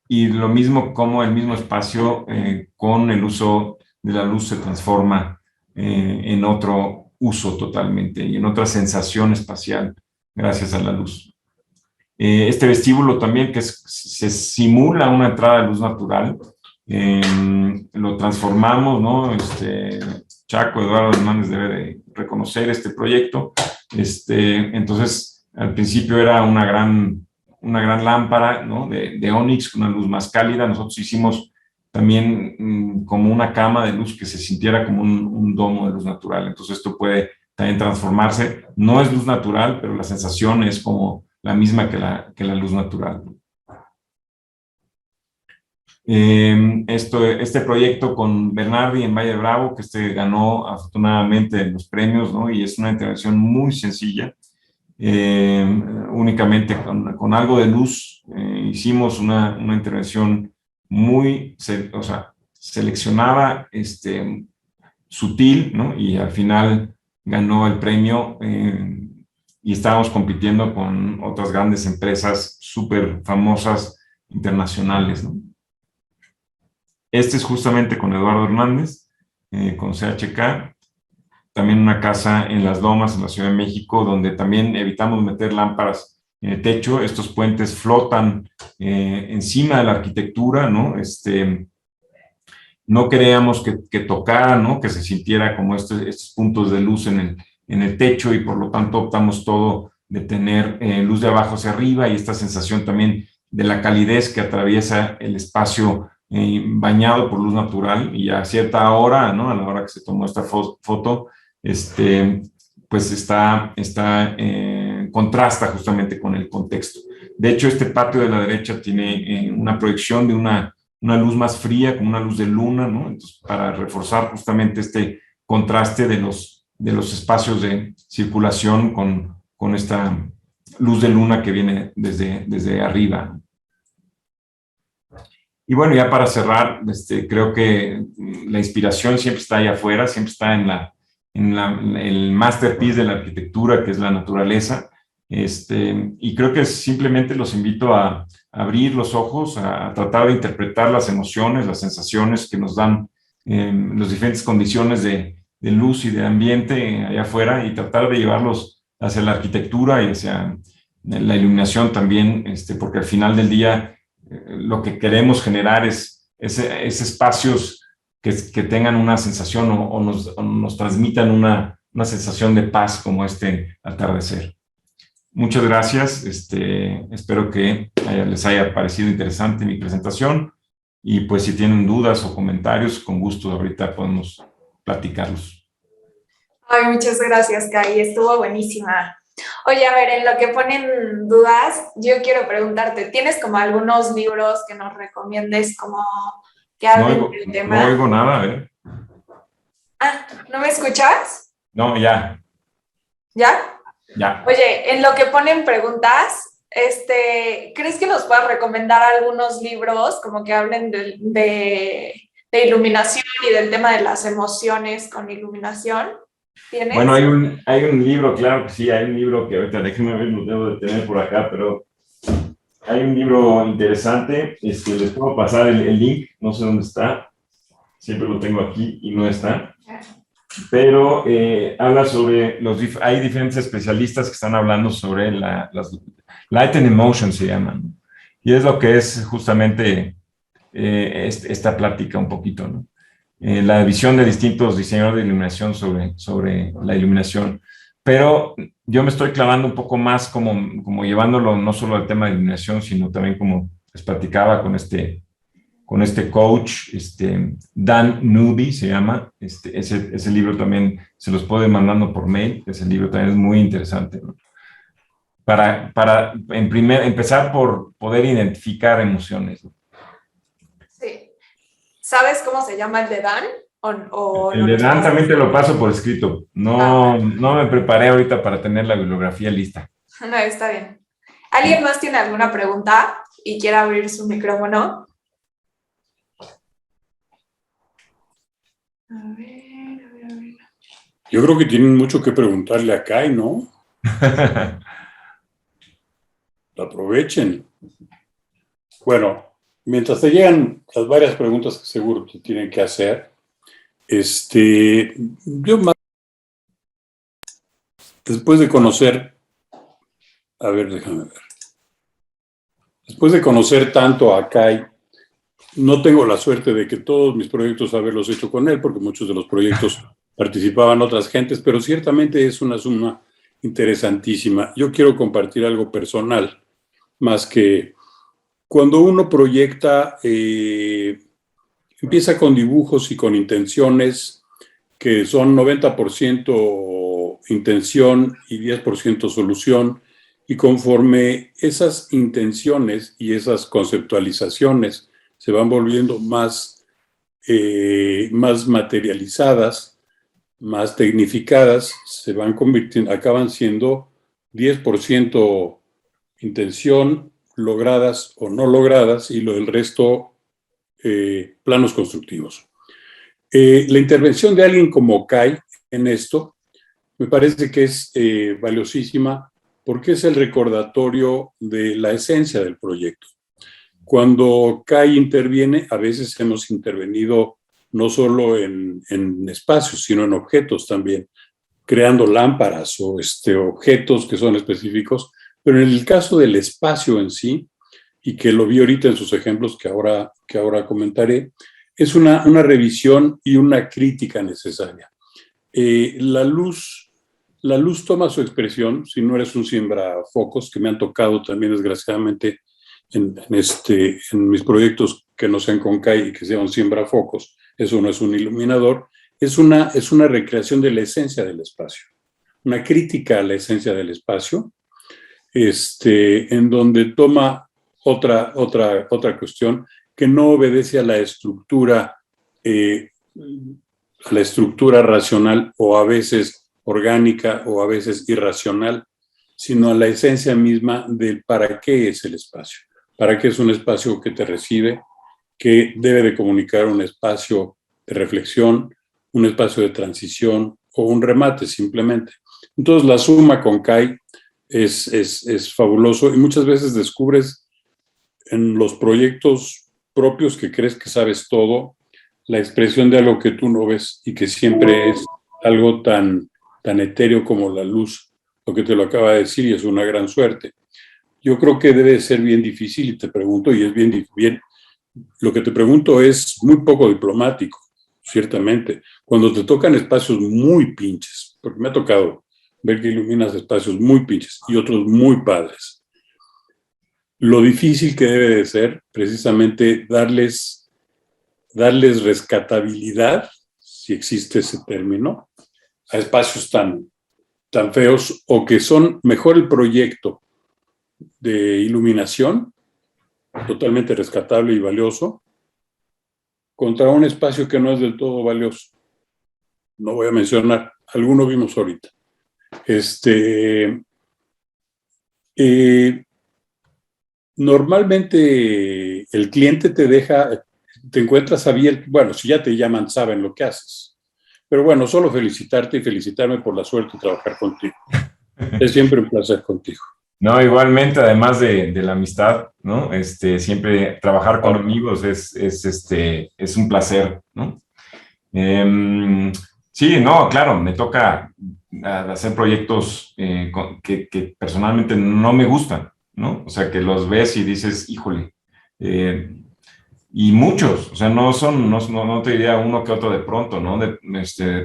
Speaker 2: Y lo mismo como el mismo espacio con el uso de la luz se transforma en otro uso totalmente y en otra sensación espacial gracias a la luz. Este vestíbulo también que se simula una entrada de luz natural, lo transformamos, ¿no? Chaco, Eduardo Hernández debe de reconocer este proyecto. Entonces, al principio era una gran lámpara, ¿no? de ónix, una luz más cálida. Nosotros hicimos también como una cama de luz que se sintiera como un domo de luz natural. Entonces, esto puede también transformarse. No es luz natural, pero la sensación es como la misma que la luz natural. Este proyecto con Bernardi en Valle de Bravo, que ganó afortunadamente los premios, ¿no? Y es una intervención muy sencilla, únicamente con algo de luz. Hicimos una intervención muy, seleccionada, sutil, ¿no? Y al final ganó el premio y estábamos compitiendo con otras grandes empresas súper famosas internacionales, ¿no? Este es justamente con Eduardo Hernández, con CHK, también una casa en Las Lomas, en la Ciudad de México, donde también evitamos meter lámparas en el techo. Estos puentes flotan encima de la arquitectura, ¿no? No queríamos que tocara, ¿no? Que se sintiera como estos puntos de luz en el techo y por lo tanto optamos todo de tener luz de abajo hacia arriba y esta sensación también de la calidez que atraviesa el espacio bañado por luz natural, y a cierta hora, ¿no? A la hora que se tomó esta foto, pues contrasta justamente con el contexto. De hecho, este patio de la derecha tiene una proyección de una luz más fría, como una luz de luna, ¿no? Entonces, para reforzar justamente este contraste de los espacios de circulación con esta luz de luna que viene desde arriba. Y bueno, ya para cerrar, creo que la inspiración siempre está ahí afuera, siempre está en el masterpiece de la arquitectura, que es la naturaleza. Y creo que simplemente los invito a abrir los ojos, a tratar de interpretar las emociones, las sensaciones que nos dan las diferentes condiciones de luz y de ambiente allá afuera, y tratar de llevarlos hacia la arquitectura y hacia la iluminación también, porque al final del día lo que queremos generar es espacios que tengan una sensación o nos transmitan una sensación de paz, como este atardecer. Muchas gracias. Espero que les haya parecido interesante mi presentación, y pues si tienen dudas o comentarios, con gusto ahorita podemos platicarlos.
Speaker 1: Ay, muchas gracias, Kai. Estuvo buenísima. Oye, a ver, en lo que ponen dudas, yo quiero preguntarte, ¿tienes como algunos libros que nos recomiendes como que hablen del tema?
Speaker 2: No oigo nada, a ver.
Speaker 1: Ah, ¿no me escuchas?
Speaker 2: No, ya.
Speaker 1: ¿Ya?
Speaker 2: Ya.
Speaker 1: Oye, en lo que ponen preguntas, ¿crees que nos puedas recomendar algunos libros como que hablen de iluminación y del tema de las emociones con iluminación? ¿Tienes?
Speaker 2: Bueno, hay un libro, claro que sí, hay un libro que ahorita déjenme ver, lo debo de tener por acá, pero hay un libro interesante, les puedo pasar el link, no sé dónde está, siempre lo tengo aquí y no está, pero habla sobre, hay diferentes especialistas que están hablando sobre las Light and Emotion se llaman, y es lo que es justamente esta plática un poquito, ¿no? La visión de distintos diseñadores de iluminación sobre la iluminación. Pero yo me estoy clavando un poco más como llevándolo no solo al tema de iluminación, sino también, como les platicaba, con este coach, Dan Newby se llama. Ese libro también se los puedo ir mandando por mail. Ese libro también es muy interesante, ¿no? Para empezar por poder identificar emociones, ¿no?
Speaker 1: Sí. ¿Sabes cómo se llama el de Dan?
Speaker 2: El de Dan también te lo paso por escrito. No me preparé ahorita para tener la bibliografía lista.
Speaker 1: No, está bien. ¿Alguien más tiene alguna pregunta y quiere abrir su micrófono? A ver.
Speaker 4: Yo creo que tienen mucho que preguntarle a Kai, ¿no? Aprovechen. Bueno, mientras te llegan las varias preguntas que seguro te tienen que hacer, yo más, después de conocer, a ver, déjame ver. Después de conocer tanto a Kai, no tengo la suerte de que todos mis proyectos haberlos hecho con él, porque muchos de los proyectos participaban otras gentes, pero ciertamente es una suma interesantísima. Yo quiero compartir algo personal, más que cuando uno proyecta, empieza con dibujos y con intenciones que son 90% intención y 10% solución, y conforme esas intenciones y esas conceptualizaciones se van volviendo más materializadas, más tecnificadas, se van convirtiendo, acaban siendo 10% intención, logradas o no logradas, y lo del resto planos constructivos. La intervención de alguien como Kai en esto me parece que es valiosísima, porque es el recordatorio de la esencia del proyecto. Cuando Kai interviene, a veces hemos intervenido no solo en espacios, sino en objetos también, creando lámparas o objetos que son específicos, pero en el caso del espacio en sí, y que lo vi ahorita en sus ejemplos que ahora comentaré, es una revisión y una crítica necesaria. La luz la luz toma su expresión, si no eres un siembrafocos, que me han tocado también desgraciadamente en mis proyectos que no sean con CAI y que sean siembrafocos, eso no es un iluminador, es una recreación de la esencia del espacio, una crítica a la esencia del espacio, en donde toma otra cuestión que no obedece a la estructura racional o a veces orgánica o a veces irracional, sino a la esencia misma del para qué es el espacio. Para qué es un espacio que te recibe, que debe de comunicar un espacio de reflexión, un espacio de transición o un remate simplemente. Entonces la suma con CAI es fabuloso y muchas veces descubres en los proyectos propios que crees que sabes todo, la expresión de algo que tú no ves y que siempre es algo tan etéreo como la luz, lo que te lo acaba de decir, y es una gran suerte. Yo creo que debe ser bien difícil, y te pregunto, y es bien, lo que te pregunto es muy poco diplomático, ciertamente. Cuando te tocan espacios muy pinches, porque me ha tocado ver que iluminas espacios muy pinches y otros muy padres, lo difícil que debe de ser precisamente darles rescatabilidad, si existe ese término, a espacios tan feos o que son mejor el proyecto de iluminación, totalmente rescatable y valioso, contra un espacio que no es del todo valioso. No voy a mencionar, alguno vimos ahorita. Normalmente el cliente te encuentras abierto, bueno, si ya te llaman, saben lo que haces. Pero bueno, solo felicitarte y felicitarme por la suerte de trabajar contigo. Es siempre un placer contigo.
Speaker 2: No, igualmente, además de la amistad, ¿no? Siempre trabajar con amigos es un placer, ¿no? Sí, no, claro, me toca hacer proyectos que personalmente no me gustan, ¿no? O sea, que los ves y dices, híjole, y muchos, o sea, no te diría uno que otro de pronto, ¿no? De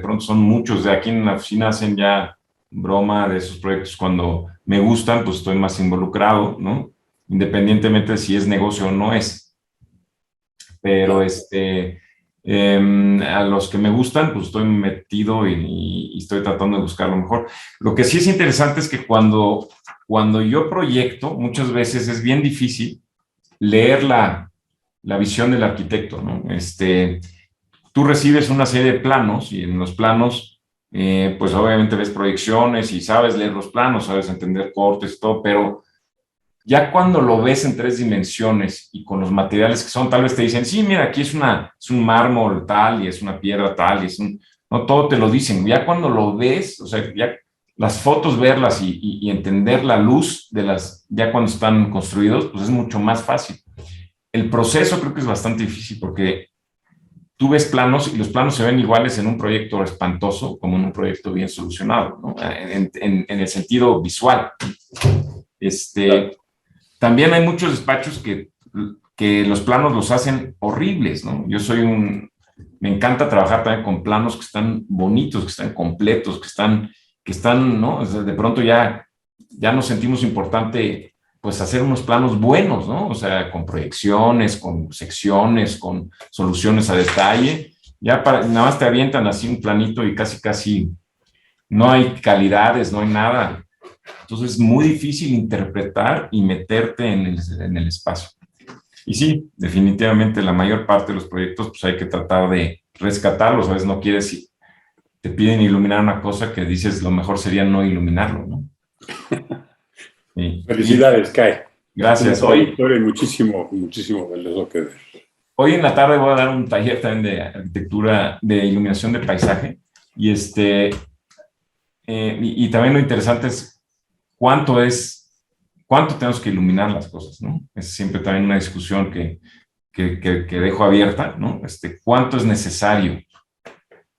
Speaker 2: pronto son muchos. De aquí en la oficina hacen ya broma de esos proyectos. Cuando me gustan, pues estoy más involucrado, ¿no? Independientemente de si es negocio o no es. Pero a los que me gustan, pues estoy metido y estoy tratando de buscar lo mejor. Lo que sí es interesante es que cuando yo proyecto, muchas veces es bien difícil leer la visión del arquitecto, ¿no? Tú recibes una serie de planos y en los planos, pues obviamente ves proyecciones y sabes leer los planos, sabes entender cortes y todo, pero ya cuando lo ves en 3 dimensiones y con los materiales que son, tal vez te dicen, sí, mira, aquí es un mármol tal y es una piedra tal, no todo te lo dicen. Ya cuando lo ves, o sea, ya las fotos, verlas y entender la luz ya cuando están construidos, pues es mucho más fácil. El proceso creo que es bastante difícil porque tú ves planos y los planos se ven iguales en un proyecto espantoso como en un proyecto bien solucionado, ¿no? En el sentido visual. También hay muchos despachos que los planos los hacen horribles, ¿no? Me encanta trabajar también con planos que están bonitos, que están completos, que están, ¿no? O sea, de pronto ya nos sentimos importante pues hacer unos planos buenos, ¿no? O sea, con proyecciones, con secciones, con soluciones a detalle. Nada más te avientan así un planito y casi no hay calidades, no hay nada. Entonces es muy difícil interpretar y meterte en el espacio. Y sí, definitivamente la mayor parte de los proyectos pues hay que tratar de rescatarlos. A veces no quieres, si te piden iluminar una cosa que dices, lo mejor sería no iluminarlo, ¿no?
Speaker 4: Felicidades, Kai.
Speaker 2: Gracias.
Speaker 4: Hoy hay muchísimo valioso que ver.
Speaker 2: Hoy en la tarde voy a dar un taller también de arquitectura, de iluminación de paisaje. Y también lo interesante es cuánto tenemos que iluminar las cosas, ¿no? Es siempre también una discusión que dejo abierta, ¿no? ¿Cuánto es necesario?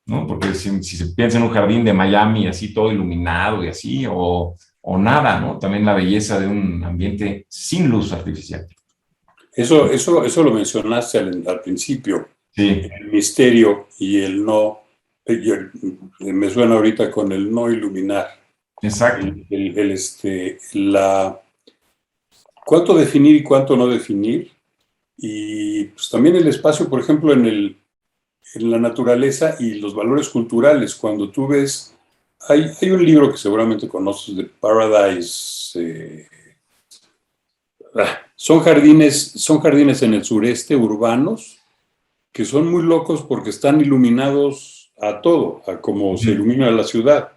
Speaker 2: ¿No? Porque si se piensa en un jardín de Miami así todo iluminado y así, o nada, ¿no? También la belleza de un ambiente sin luz artificial.
Speaker 4: Eso lo mencionaste al principio.
Speaker 2: Sí.
Speaker 4: El misterio y el no. Me suena ahorita con el no iluminar.
Speaker 2: Exacto.
Speaker 4: Cuánto definir y cuánto no definir. Y pues también el espacio, por ejemplo, en la naturaleza y los valores culturales. Cuando tú ves, hay un libro que seguramente conoces de Paradise. Son jardines en el sureste, urbanos, que son muy locos porque están iluminados a todo, a como se ilumina la ciudad.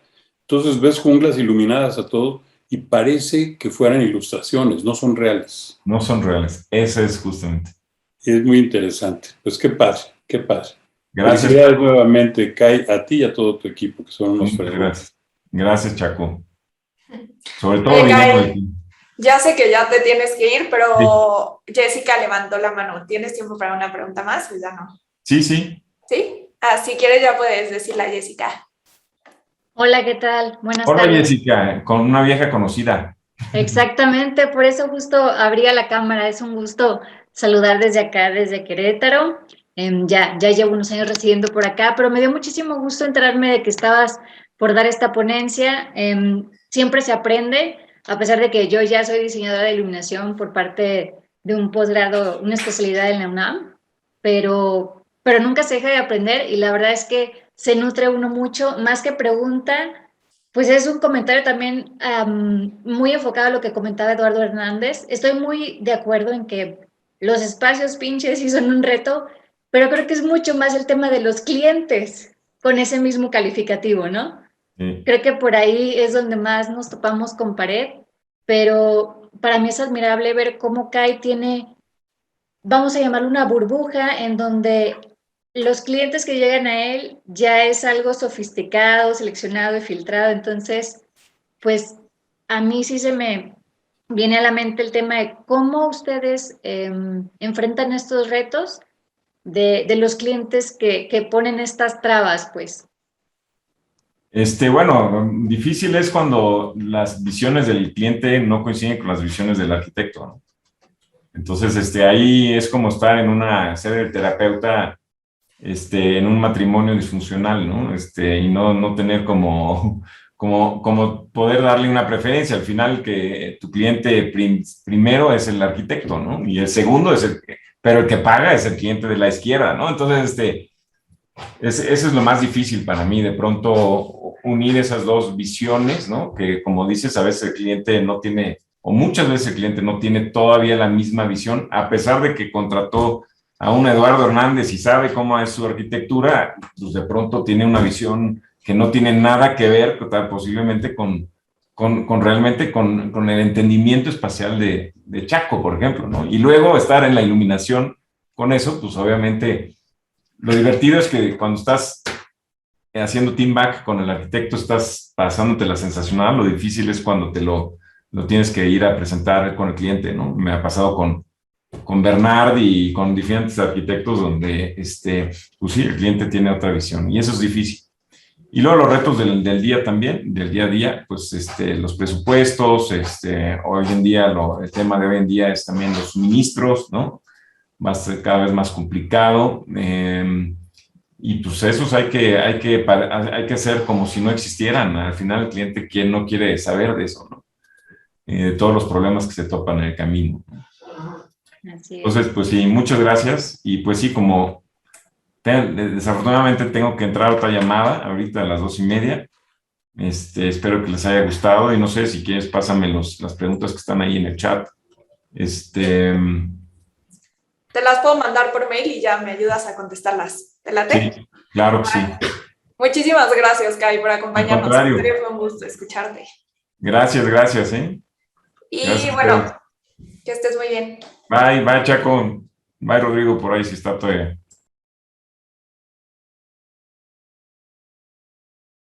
Speaker 4: Entonces ves junglas iluminadas a todo y parece que fueran ilustraciones, no son reales.
Speaker 2: No son reales, ese es justamente.
Speaker 4: Es muy interesante. Pues qué padre, qué padre.
Speaker 2: Gracias.
Speaker 4: Felicidades nuevamente, Kai, a ti y a todo tu equipo, que son unos
Speaker 2: Muchas
Speaker 4: fregones.
Speaker 2: gracias. Gracias, Chaco. Sobre todo
Speaker 1: Oye,
Speaker 2: viniendo
Speaker 1: Kai,
Speaker 2: de ti.
Speaker 1: ya sé que ya te tienes que ir, pero Jessica levantó la mano. ¿Tienes tiempo para una pregunta más? Pues ya no.
Speaker 2: Sí, sí.
Speaker 1: ¿Sí? Si quieres ya puedes decirle a Jessica.
Speaker 5: Hola, ¿qué tal? Buenas
Speaker 2: Hola,
Speaker 5: tardes.
Speaker 2: Jessica, con una vieja conocida.
Speaker 5: Exactamente, por eso justo abría la cámara. Es un gusto saludar desde acá, desde Querétaro. Ya llevo unos años residiendo por acá, pero me dio muchísimo gusto enterarme de que estabas por dar esta ponencia. Siempre se aprende, a pesar de que yo ya soy diseñadora de iluminación por parte de un posgrado, una especialidad en la UNAM, pero nunca se deja de aprender y la verdad es que se nutre uno mucho, más que pregunta. Pues es un comentario también muy enfocado a lo que comentaba Eduardo Hernández. Estoy muy de acuerdo en que los espacios pinches sí son un reto, pero creo que es mucho más el tema de los clientes con ese mismo calificativo, ¿no?
Speaker 2: Sí.
Speaker 5: Creo que por ahí es donde más nos topamos con pared, pero para mí es admirable ver cómo CAI tiene, vamos a llamarlo una burbuja, en donde los clientes que llegan a él ya es algo sofisticado, seleccionado y filtrado. Entonces, pues a mí sí se me viene a la mente el tema de cómo ustedes enfrentan estos retos de los clientes que ponen estas trabas, pues.
Speaker 2: Bueno, difícil es cuando las visiones del cliente no coinciden con las visiones del arquitecto, ¿no? Entonces, ahí es como estar en ser el terapeuta, en un matrimonio disfuncional, ¿no? Y no tener como poder darle una preferencia. Al final, que tu cliente primero es el arquitecto, ¿no? Y el segundo pero el que paga es el cliente de la izquierda, ¿no? Entonces, eso es lo más difícil para mí, de pronto unir esas dos visiones, ¿no? Que como dices, a veces el cliente no tiene, o muchas veces el cliente no tiene todavía la misma visión, a pesar de que contrató a un Eduardo Hernández y sabe cómo es su arquitectura, pues de pronto tiene una visión que no tiene nada que ver posiblemente realmente con el entendimiento espacial de Chaco, por ejemplo, ¿no? Y luego estar en la iluminación con eso, pues obviamente lo divertido es que cuando estás haciendo team back con el arquitecto, estás pasándote la sensacional. Lo difícil es cuando te lo tienes que ir a presentar con el cliente, ¿no? Me ha pasado con Bernard y con diferentes arquitectos donde, pues sí, el cliente tiene otra visión y eso es difícil. Y luego los retos del día también, del día a día, pues los presupuestos, hoy en día, el tema de hoy en día es también los suministros, ¿no? Cada vez más complicado. Y pues esos hay que hacer como si no existieran. Al final el cliente no quiere saber de eso, ¿no? De todos los problemas que se topan en el camino.
Speaker 5: Así es.
Speaker 2: Entonces, pues sí, muchas gracias. Y pues sí, como desafortunadamente tengo que entrar a otra llamada ahorita a las 2:30. Espero que les haya gustado y no sé, si quieres pásame las preguntas que están ahí en el chat.
Speaker 1: Te las puedo mandar por mail y ya me ayudas a contestarlas. ¿Te late?
Speaker 2: Sí, claro que sí.
Speaker 1: Muchísimas gracias, Kai, por acompañarnos.
Speaker 2: Al contrario.
Speaker 1: En serio, fue un gusto escucharte.
Speaker 2: Gracias,
Speaker 1: Y
Speaker 2: gracias
Speaker 1: bueno, que estés muy bien.
Speaker 2: Bye, Chaco. Bye, Rodrigo, por ahí si está todavía.